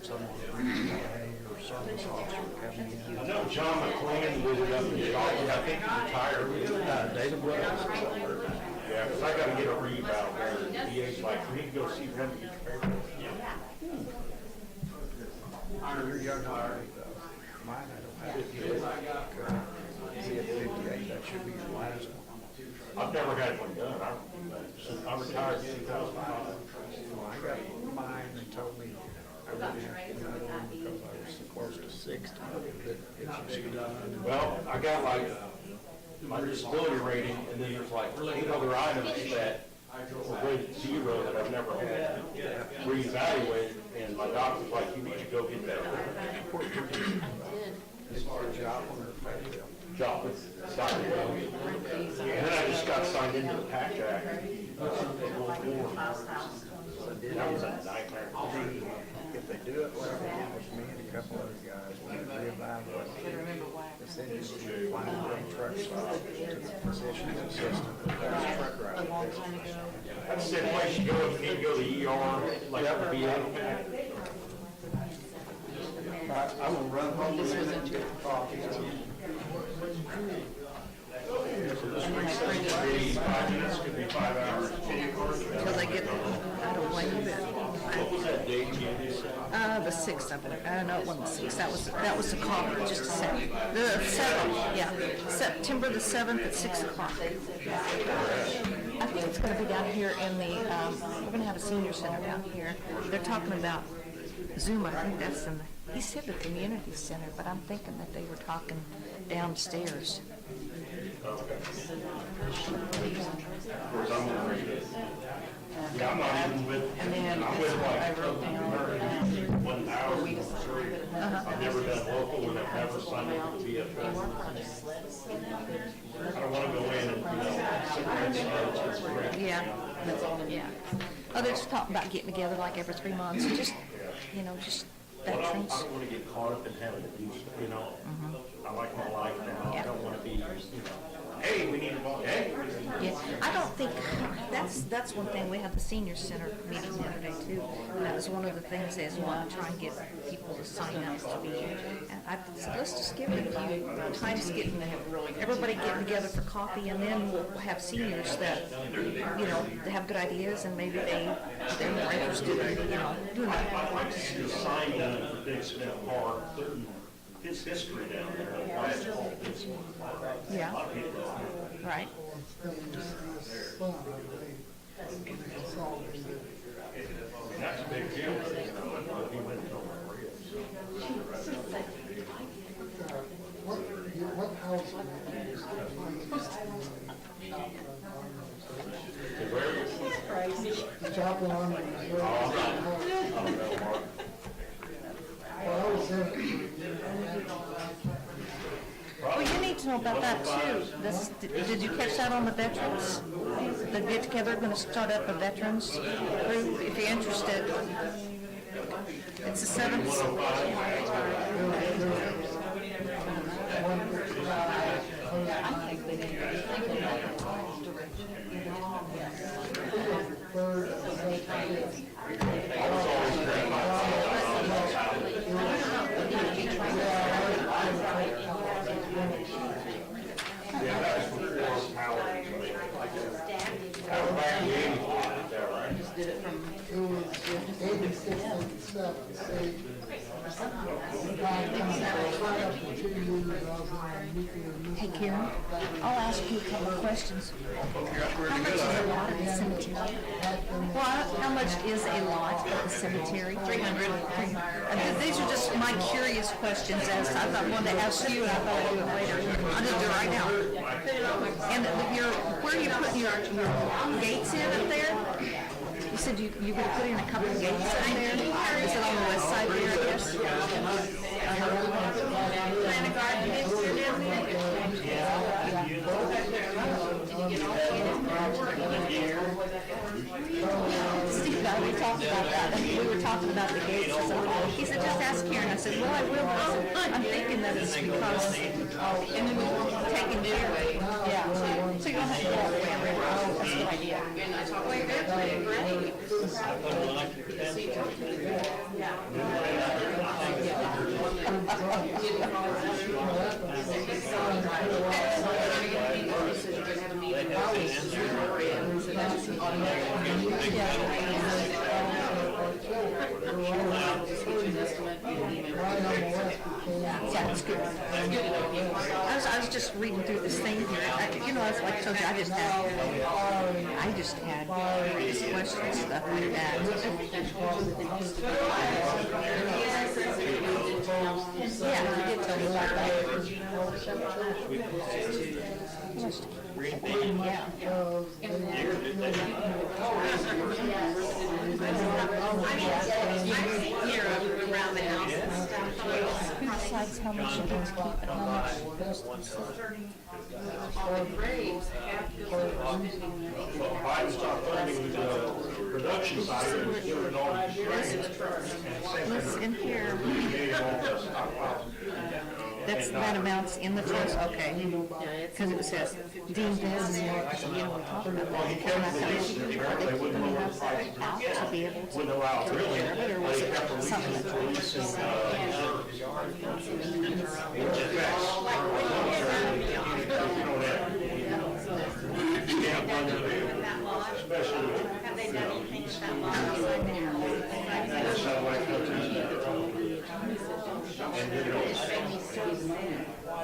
some VA or service officer coming in. I know John McLean did it up in Charlotte, I think he's retired. David Wells. Yeah, because I gotta get a read out there, the DA's like, we need to go see them to get the paperwork. Your young already, mine, I don't have it yet. See, at 58, that should be your last one. I've never had one done, I retired in 2005. Well, I got mine, they told me I wouldn't have to do it because I was so close to 60, that it should be done. Well, I got like my disability rating, and then there's like 8 other items that were rated 0 that I've never had reevaluated, and my doctor's like, you need to go get that. Job, signed it. And then I just got signed into the PACT Act. That was a nightmare. If they do it like they did with me and a couple other guys, when they reevaluate, essentially you find a truck stop to the physician's assistant, that's truck driver. That's the same place you go if you need to go to the ER, like that would be it. I'm gonna run home and then get coffee. So this recess could be 5 minutes, could be 5 hours. Until they get, I don't blame you a bit. What was that date again? The 6th, I believe. I don't know, it wasn't the 6th. That was the call, just a second. The 7th, yeah. September the 7th at 6 o'clock. I think it's gonna be down here in the, we're gonna have a senior center down here. They're talking about Zoom, I think that's in the, he said the community center, but I'm thinking that they were talking downstairs. Of course, I'm gonna read it. Yeah, I'm not even with, And then I'm this with one I like wrote down, 1,000. I've never done local, and I've never signed up for BFS. I don't wanna go in and, cigarettes, it's great. Yeah, yeah. Oh, they're just talking about getting together like every 3 months, just, just Well, I veterans. don't wanna get caught up in having to do, I like my life now, I don't wanna be, hey, we need to vote, hey. Yeah, I don't think, that's one thing, we had the senior center meeting the other day too. That was one of the things is we want to try and get people to sign up to be, and I said, let's just give it a few times getting, everybody getting together for coffee, and then we'll have seniors that, they have good ideas, and maybe they're more interested in, doing that. I'd like to see a sign down at the Big Smith Park, putting his history down there, why it's called Big Smith Park. Yeah. A lot of people don't know. Right. That's a big deal, he went to Maria. What house? Chapel on the reserve. I don't know, Mark. Well, I was there. Well, you need to know about that too. Did you catch that on the veterans? The get together, going to start up a veterans group, if you're interested. It's the 7th. Yeah, that's before Howard. Howard back in the 80s, is that right? It was 86, 87, say. Hey Karen, I'll ask you a couple of questions. How much is a lot at the cemetery? How much is a lot at the cemetery? 300. These are just my curious questions, as I thought I wanted to ask you, and I thought I'd do it later. I'll just do it right now. And where are you putting your gates in up there? You said you're going to put in a couple of gates in there? Is it on the west side there, I guess? talked about that, and we were talking about the gates, so he said, just ask Karen. I said, well, I will. I said, I'm thinking that it's because taking care of it. Yeah, so you don't have to go all the way around. That's a good idea. And I talked to her, pretty great. Yeah, it's good. I was just reading through this thing here. You know, like I told you, I just had various questions, stuff like that. Yeah, you did tell me about that. Around the house and stuff. Who decides how much you're going to keep and how much goes to the city? All the graves have to go to spending. If I start funding the production side of it, doing all the What's in here? That amounts in the trust, okay. Because it says deemed as, you know, we're talking about that. And I thought, are they keeping enough out to be able to take care of it, or was it something Have they done anything with that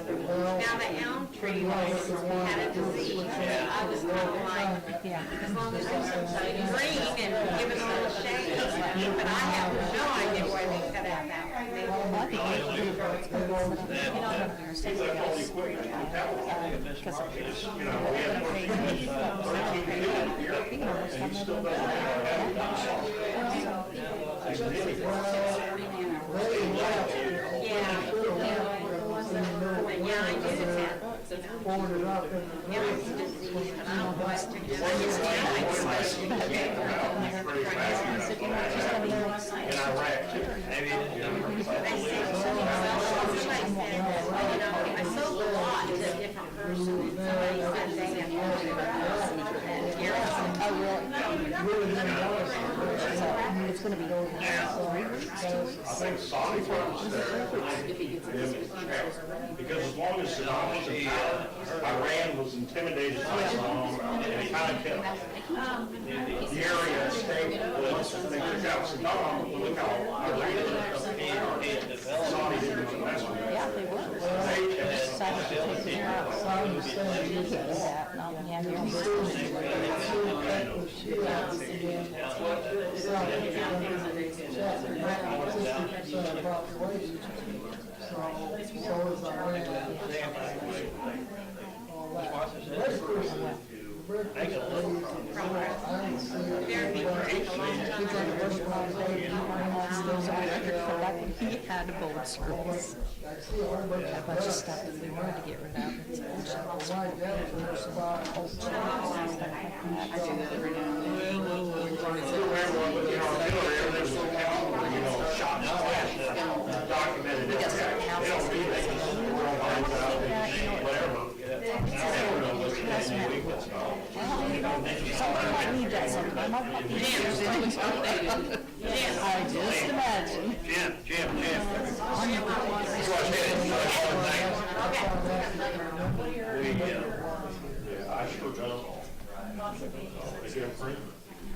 Now the elm tree had a disease, I was kind of like, as long as it's green and give it a little shade, but I have no idea why they cut out that Yeah, I did that. Forwarded up in the Elm's disease, but I don't know what to do. I just I sold a lot to a different person. Somebody said they had one to a person. Oh, really? It's going to be over 3 weeks, 2 weeks? I think Sonic was there. Because as long as Saddam was in power, Iran was intimidated by Saddam, and it kind of kept the area stable. Once they took out Saddam, look how Iran was Saudi didn't want to mess with it. Yeah, they were. They decided to take it out. He had a boat service. A bunch of stuff that we wanted to get rid of. Somebody might need that sometime. I just imagine. Jim. I sure don't. Is there a print?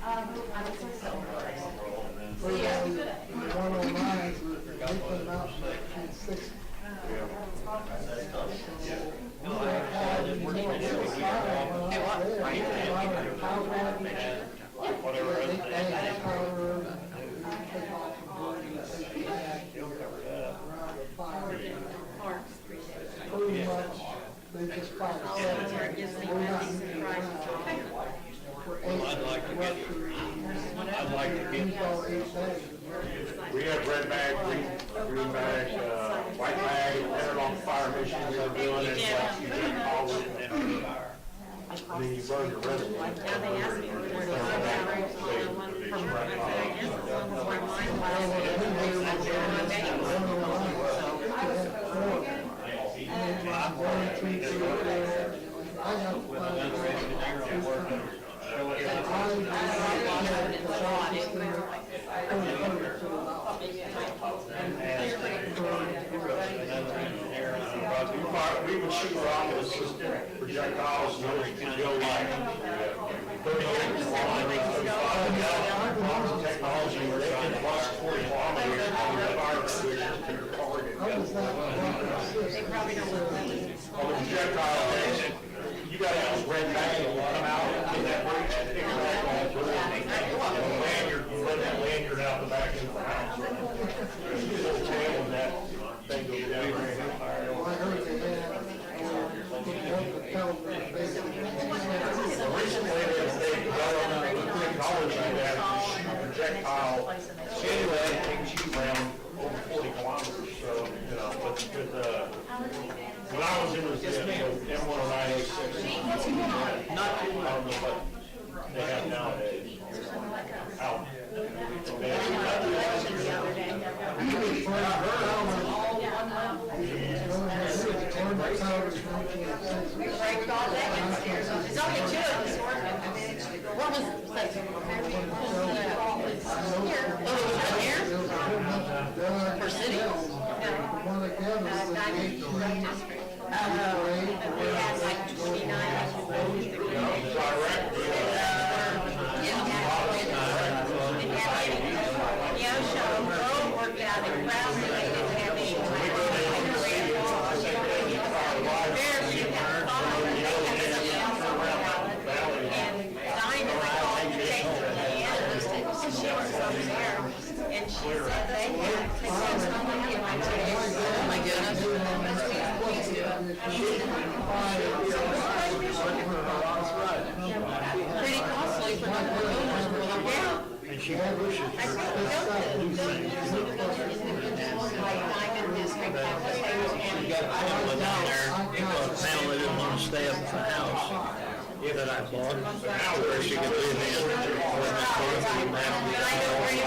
109, they put them out in 60. Pretty much, they just fight. I'd like to get, we have red bag, green bag, white bag, entered on fire mission, we were doing it, you can call it, and then you burn your reservoir. Now they asked me for We would shoot rockets, projectiles, and those could go like 38 kilometers, 35 gallons. Technology where they can bust 40 kilometers on the fire extinguishers to your target. On the projectile, you gotta have this red bag and come out and that breach and pick it back on through. You let that lanyard out the back end of the house. There's a little tail and that thing goes down there. Recently, they developed a technology that shoot projectile anyway, it takes you around over 40 kilometers, so, you know, but when I was in the M109A6, not too long, but they have nowadays. Out. It's only two of us working. What was that? Here? For city? We had like 29. Yeah, so worked out in Crowley, they didn't have and she said they had, oh my goodness. Pretty costly for the owners, yeah. And she wishes I think don't usually go to individuals like Diamond District, that was She got a family down there, because family didn't want to stay up at the house that I bought, where she could live in. I know where you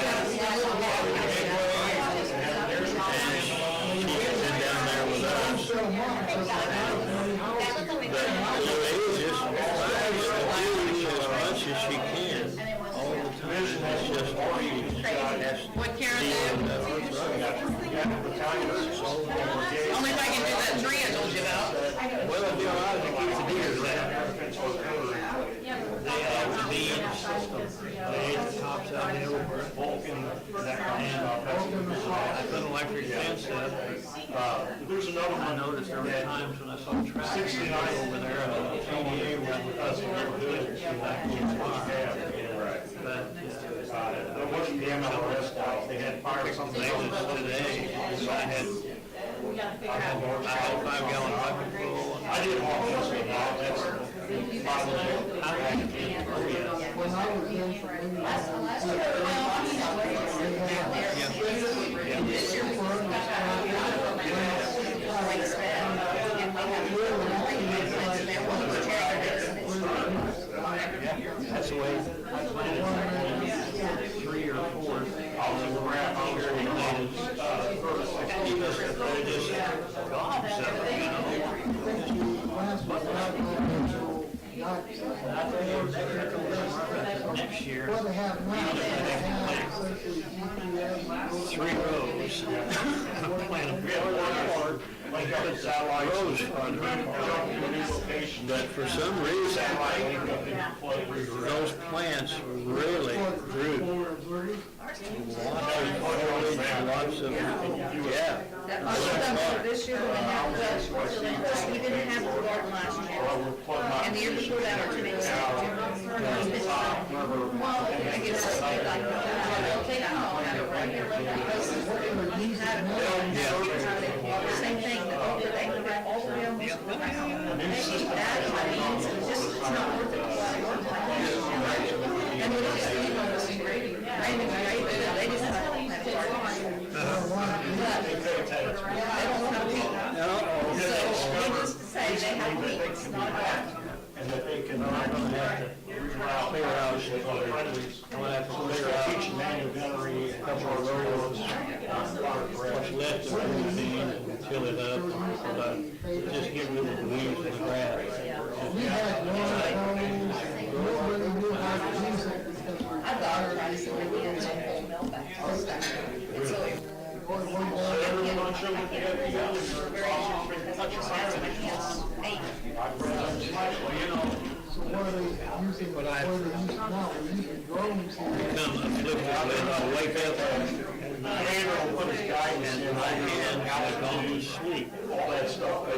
And she had been down there with us. But Louise just tries to do as much as she can all the time. It's just What Karen did? Only if I can do that tree I told you about. Well, it'd be all right if it keeps the deers out. They have the bead system. They hit the tops out there over at Vulcan. And I put an electric fence up. There's another one. I noticed there were times when I saw traffic over there, and the TDA was us doing it, so that was fire. But, There wasn't the MLS guys, they had fire something they else. was today, so I had 5-gallon bucket full. I did walk this one out, that's When I was in That's the way I planted 3 or 4. I was in the wrap, I was in the first. They just gone, so, you know. Next year, what they have now, 3 rows. Plant them put satellites on but for some reason, those plants really grew. Lots of, yeah. That much of them for this year, we have the, we didn't have the garden last year. And the year before that, our tomatoes. Well, I guess it's like, they'll take it all out of right here, because we had it, same thing, they went all the way almost to the ground. That means it's just, it's not worth it. And we're just eating on this gravy, they just have to plant it. They don't have to. So, needless to say, they have meat, it's not bad. And that they can, not gonna have to clear out, I'm gonna have to clear show what they have to do, and touch your fire. So what are they using, what are they using now? They're using drones here. Wake up And put his guidance in, my hand had gone to sleep.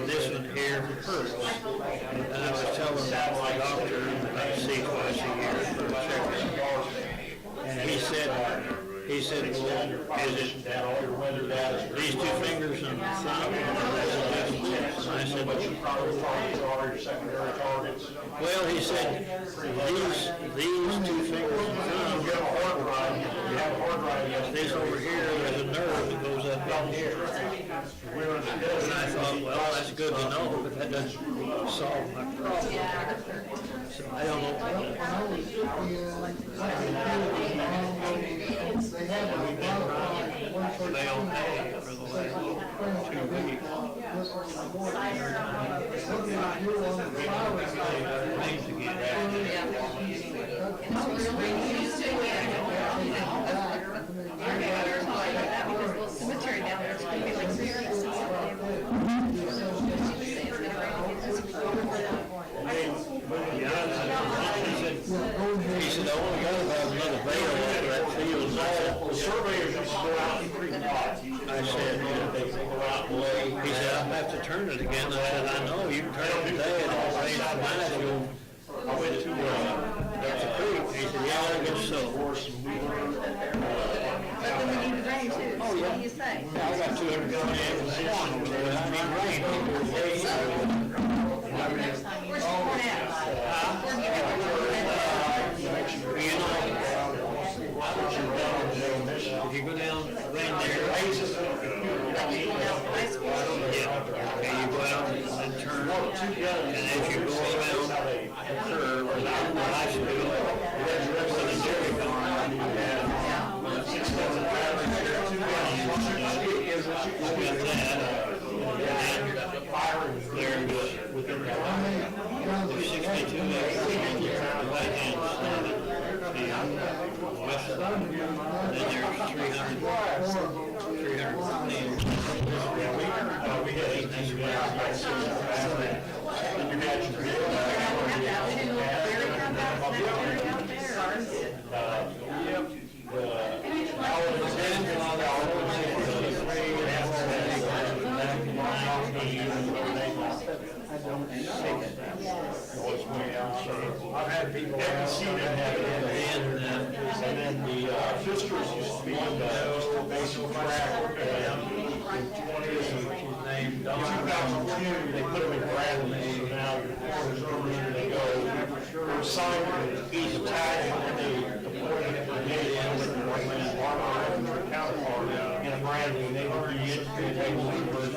This one here hurts. And I was telling the doctor that I see twice a year for a checkup. And he said, well, is it these two fingers and the thumb? And I said, what you probably targets are your secondary targets. well, he said, these two fingers and thumb, You have a hard drive, you have a hard drive, yes. this over here, there's a nerve that goes up in here. And I thought, well, that's good to know, but that doesn't solve my problem. So I don't know. When I was in, they had a They don't pay for the last 2 weeks. Needs to get Cemetery down there, it's gonna be like 3 weeks since He said, I only got about another veil over that field. The surveyors used to go out and treat lots. I said, they go out and lay. He said, I'll have to turn it again. I said, I know, you can turn it today, and it'll rain tonight, you'll, I went to, there's a creek. He said, yeah, I guess so. But then we need the rain too. Oh, yeah. What do you say? I got 220 acres of corn over there. I need rain. Where's your corn at? Where do you have your corn at? You know, if you go down Rain there, Like you go down to high school? and you go out and turn, and as you go around the curve, or the high school, there's the dairy farm, and you have 6 7 within the 62 acres, the right hand side, the west side, then there's 300 names. We had 18 I've had people that see that happen, and then the Fiskers used to be on the basic track, in 2002, they put them in Bradley, so now your reserves, they go, they're assigned to each battalion, and they deploy it for the day, and with the right man, counterpart, in a Bradley, and they were re-educated, they will leave those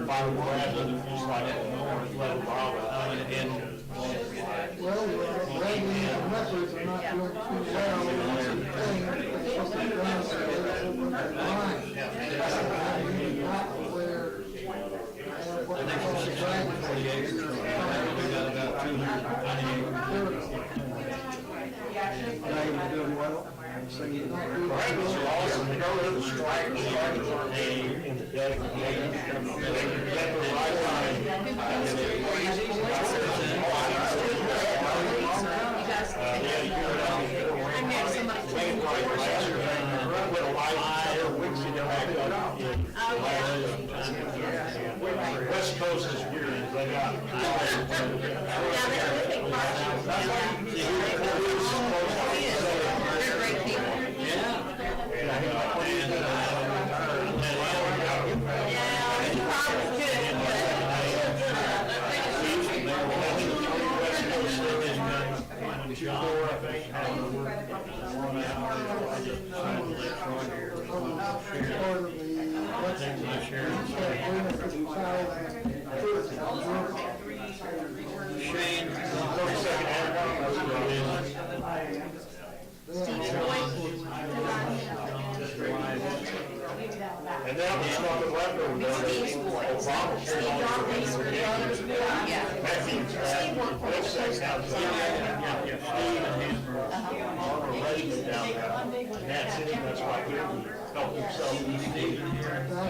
by Bradley, just like North Level Bravo, and Well, Bradley and Rutgers are not doing too well in their thing. It's supposed to be done so they're over the line. Not where, what they call the Bradley. We got about 220 acres. Now you're doing well. Bradleys are awesome, they go to the strikers aren't named in the designated, they get the right line. West Coast is weird, they got. They're great people. And now the stuff that left over there, Obama shared all the Steve worked for the post office. Steve and his regiment down there. And that's it, that's why he helped himself. Acres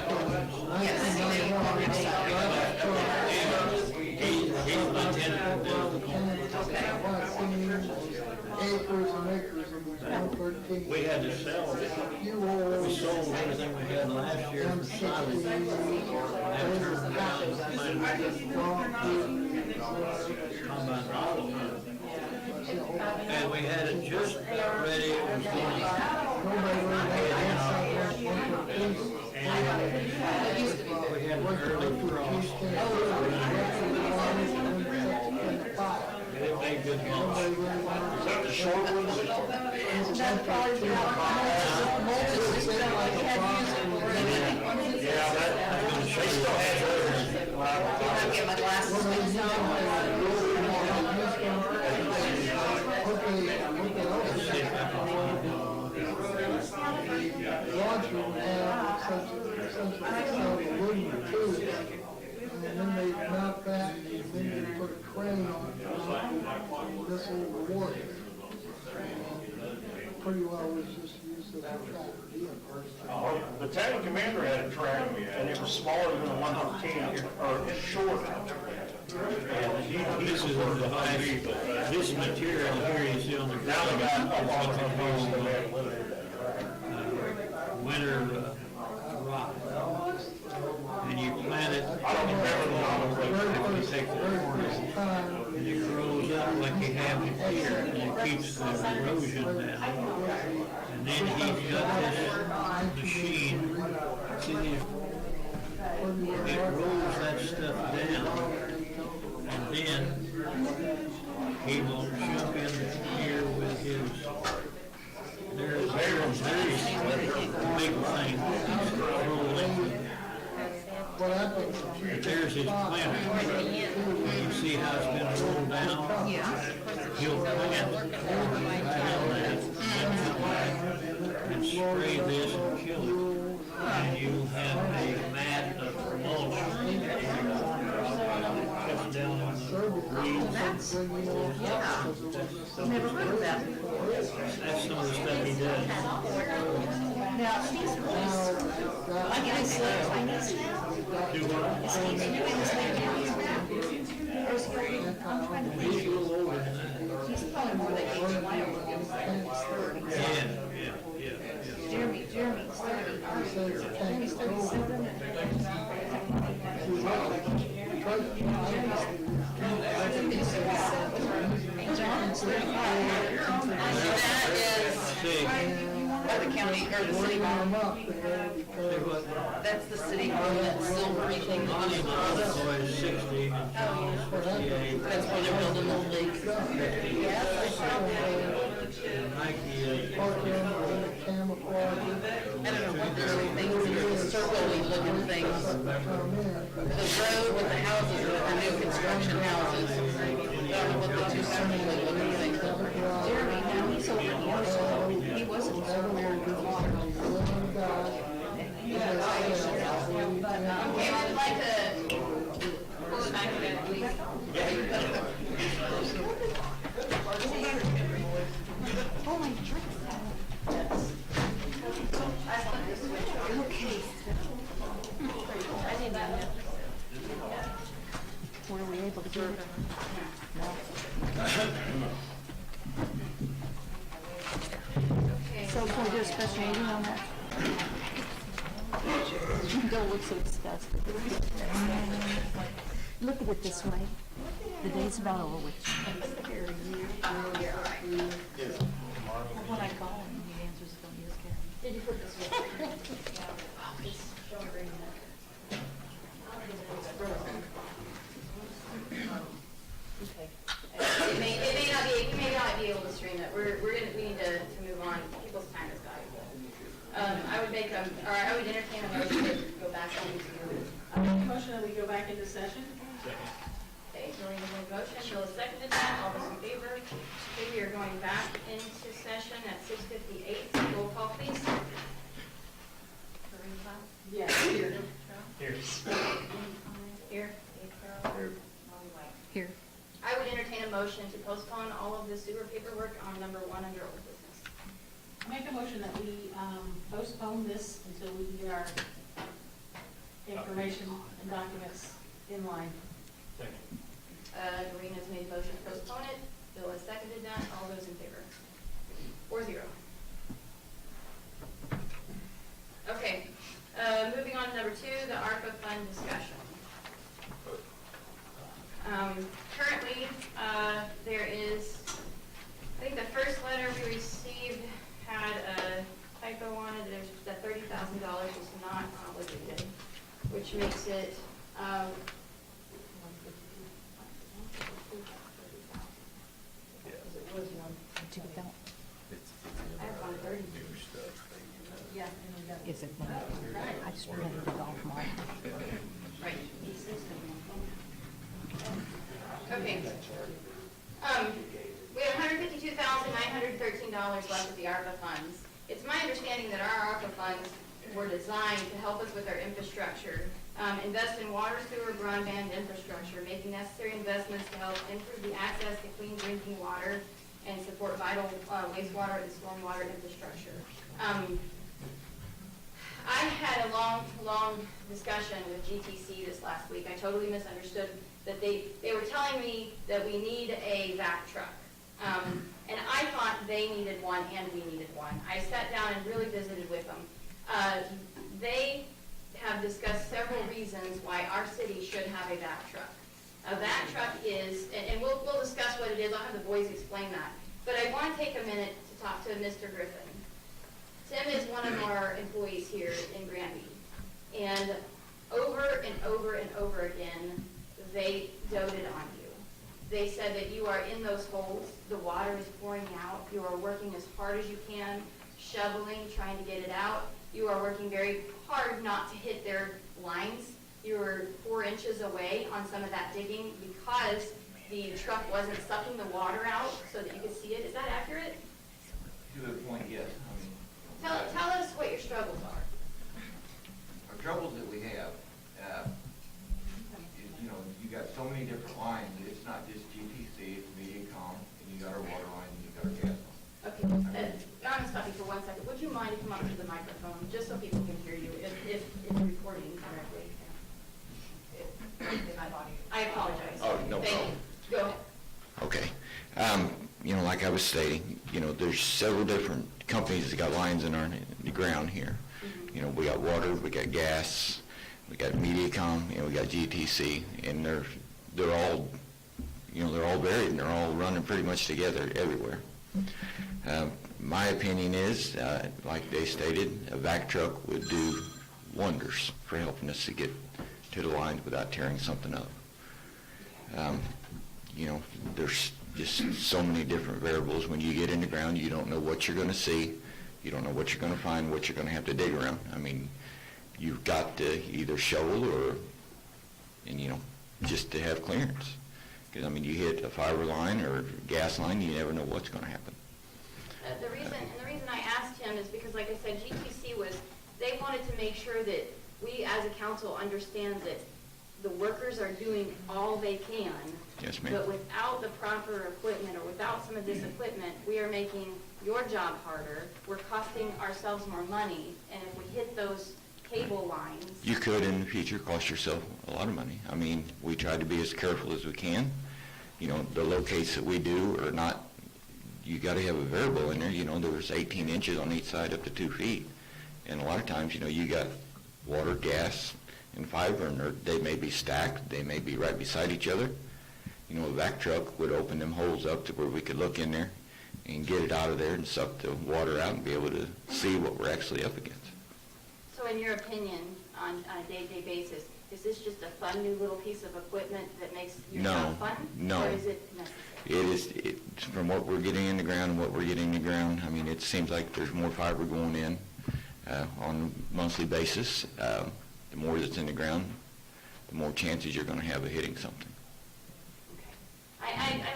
and acres of these 113. We had to sell it. You all. We sold everything we had last year for silage. And turned around and combine all of it. And we had it just about ready, it was going. And we had an early frost. It made good mulch. Is that the short ones? That's probably the Yeah, that, they still have those. I'll get my glasses. Launcher would have such a aluminum tube, and then they mount that, and then they put a crane on it, this will reward it. Pretty well was just used as a tractor vehicle. The tank commander had a track, and it was smaller than the 110, or shorter. And This is the last, this material here you see on the now they ground. got a lot of things that they have limited. Winter rock. And you plant it. I don't remember the model, You take the corn and it grows up like you have it here, and it keeps the erosion down. And then he's got this machine, see there? It rolls that stuff down, and then he will jump in here with his, there's big thing, rolling. There's his planter. You see how it's been rolled down? Yeah. He'll plant right on that, and spray this and kill it. And you'll have a mat of mulch cuts down on the weeds. Never heard of that. That's some of the stuff he does. Now, these rules, I get it, I need to know. Do what? Is he doing this thing now? Or is he, I'm trying to He's a think. little older than that. He's probably more than 80 now. He's 30. Yeah. Jeremy's 30. Jeremy's 37. And John's 35. That is See, by the county, or the city home. That's the city home, that silvery thing. Bonnie, my other boy is 60, and John's 58. That's where they're building the lake. And Nike is I don't know what the little things, are, circle-y looking things. The road with the houses are the new construction houses. I don't know what the two circle-y looking things are. Jeremy, now he's over years old. He wasn't so very good water. Okay, I would like to pull it back a bit, please. Oh, my drink. Okay. I didn't know. Were we able to get it? No. So can we do a special meeting on that? Don't look so disgusted. Look at it this way. The day's about over with. When I call him, he answers the phone. Yes, Karen. Did you put this one? Okay. It may not be, we may not be able to stream it. We need to move on. People's time is valuable. I would entertain a motion to go back into. I make a motion that we go back into session. Okay, Julie made a motion, Bill seconded that. All those in favor? Okay, we are going back into session at 6:58. Roll call, please. Yes, here. Here. Here. Here. I would entertain a motion to postpone all of the sewer paperwork on number 1 under old business. I make a motion that we postpone this until we can get our information and documents in line. Doreen has made a motion to postpone it. Bill has seconded that. All those in favor? 4-0. Okay, moving on to number 2, the ARPA fund discussion. Currently, there is, I think the first letter we received had a typo on it. There's that $30,000 is not obligated, which makes it, I have 130. Yeah. Is it, I just printed it off mine. Right. Okay. We have $152,913 left of the ARPA funds. It's my understanding that our ARPA funds were designed to help us with our infrastructure, invest in water, sewer, broadband infrastructure, making necessary investments to help improve the access to clean drinking water and support vital wastewater and stormwater infrastructure. I had a long discussion with GTC this last week. I totally misunderstood that they were telling me that we need a vac truck. And I thought they needed one and we needed one. I sat down and really visited with them. They have discussed several reasons why our city should have a vac truck. A vac truck is, and we'll discuss what it is. I'll have the boys explain that. But I want to take a minute to talk to Mr. Griffin. Tim is one of our employees here in Granby. And over and over and over again, they doted on you. They said that you are in those holes, the water is pouring out, you are working as hard as you can, shoveling, trying to get it out. You are working very hard not to hit their lines. You were 4 inches away on some of that digging because the truck wasn't sucking the water out so that you could see it. Is that accurate? To a point, yes. Tell us what your struggles are. Our troubles that we have, you got so many different lines. It's not just GTC, it's MediaCom, and you got our water line, and you got our gas line. Okay, I'm going to stop you for 1 second. Would you mind to come up to the microphone, just so people can hear you, if it's recording correctly? I apologize. Oh, no Thank problem. you. Go ahead. Okay. Like I was stating, there's several different companies that got lines in the ground here. Mm-hmm. We got water, we got gas, we got MediaCom, and we got GTC, and they're all, they're all buried and they're all running pretty much together everywhere. My opinion is, like they stated, a vac truck would do wonders for helping us to get to the lines without tearing something up. There's just so many different variables. When you get in the ground, you don't know what you're going to see. You don't know what you're going to find, what you're going to have to dig around. You've got to either shovel just to have clearance. Because, you hit a fiber line or gas line, you never know what's going to happen. The reason I asked him is because, like I said, GTC they wanted to make sure that we as a council understand that the workers are doing all they can. Yes, ma'am. But without the proper equipment or without some of this equipment, we are making your job harder. We're costing ourselves more money. And if we hit those cable lines. You could in the future cost yourself a lot of money. We try to be as careful as we can. The locates that we do are not, you got to have a variable in there. There's 18 inches on each side up to 2 feet. And a lot of times, you got water, gas, and fiber, and they may be stacked. They may be right beside each other. A vac truck would open them holes up to where we could look in there and get it out of there and suck the water out and be able to see what we're actually up against. So in your opinion, on a day-to-day basis, is this just a fun new little piece of equipment that makes your job fun? No. Or is it necessary? From what we're getting in the ground and what we're getting in the ground, it seems like there's more fiber going in on a monthly basis. The more that's in the ground, the more chances you're going to have of hitting something. Okay.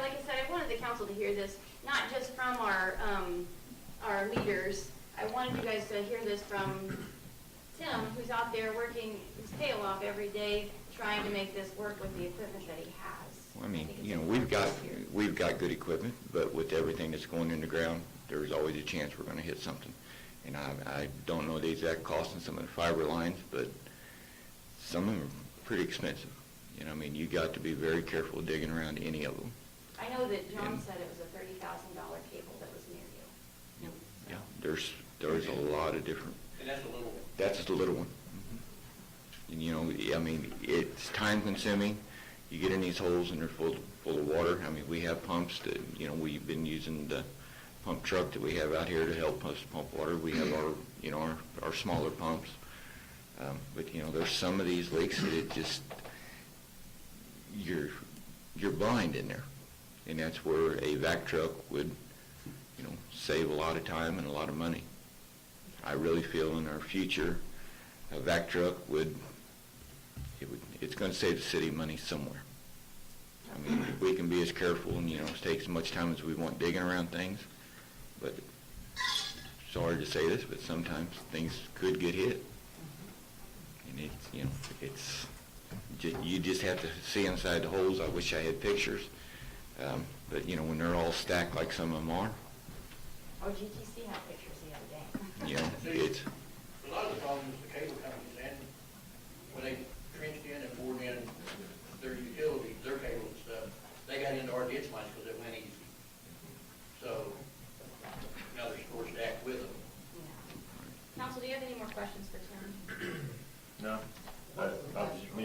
Like I said, I wanted the council to hear this, not just from our leaders. I wanted you guys to hear this from Tim, who's out there working his tail off every day, trying to make this work with the equipment that he has. We've got good equipment, but with everything that's going in the ground, there's always a chance we're going to hit something. And I don't know the exact cost on some of the fiber lines, but some of them are pretty expensive. You know, I mean, you got to be very careful digging around any of them. I know that John And- said it was a $30,000 cable that was near you. Yeah, there's a lot of different, And that's a little one. that's the little one. And, you know, I mean, it's time consuming. You get in these holes and they're full of water. I mean, we have pumps that, you know, we've been using the pump truck that we have out here to help us pump water. We have our, you know, our smaller pumps. But, you know, there's some of these leaks that it just, you're blind in there. And that's where a vac truck would, you know, save a lot of time and a lot of money. I really feel in our future, a vac truck it's going to save the city money somewhere. I mean, if we can be as careful and, you know, take as much time as we want digging around things, but sorry to say this, but sometimes things could get hit. And it's, you know, you just have to see inside the holes. I wish I had pictures. But, you know, when they're all stacked like some of them are, Oh, GTC had pictures the other day. you know, it's, A lot of the problems the cable companies and when they trenched in and bored in their utilities, their cable and stuff, they got into our ditch lines because it went easy. So now they're store stacked with them. Council, do you have any more questions for Tim? No, me and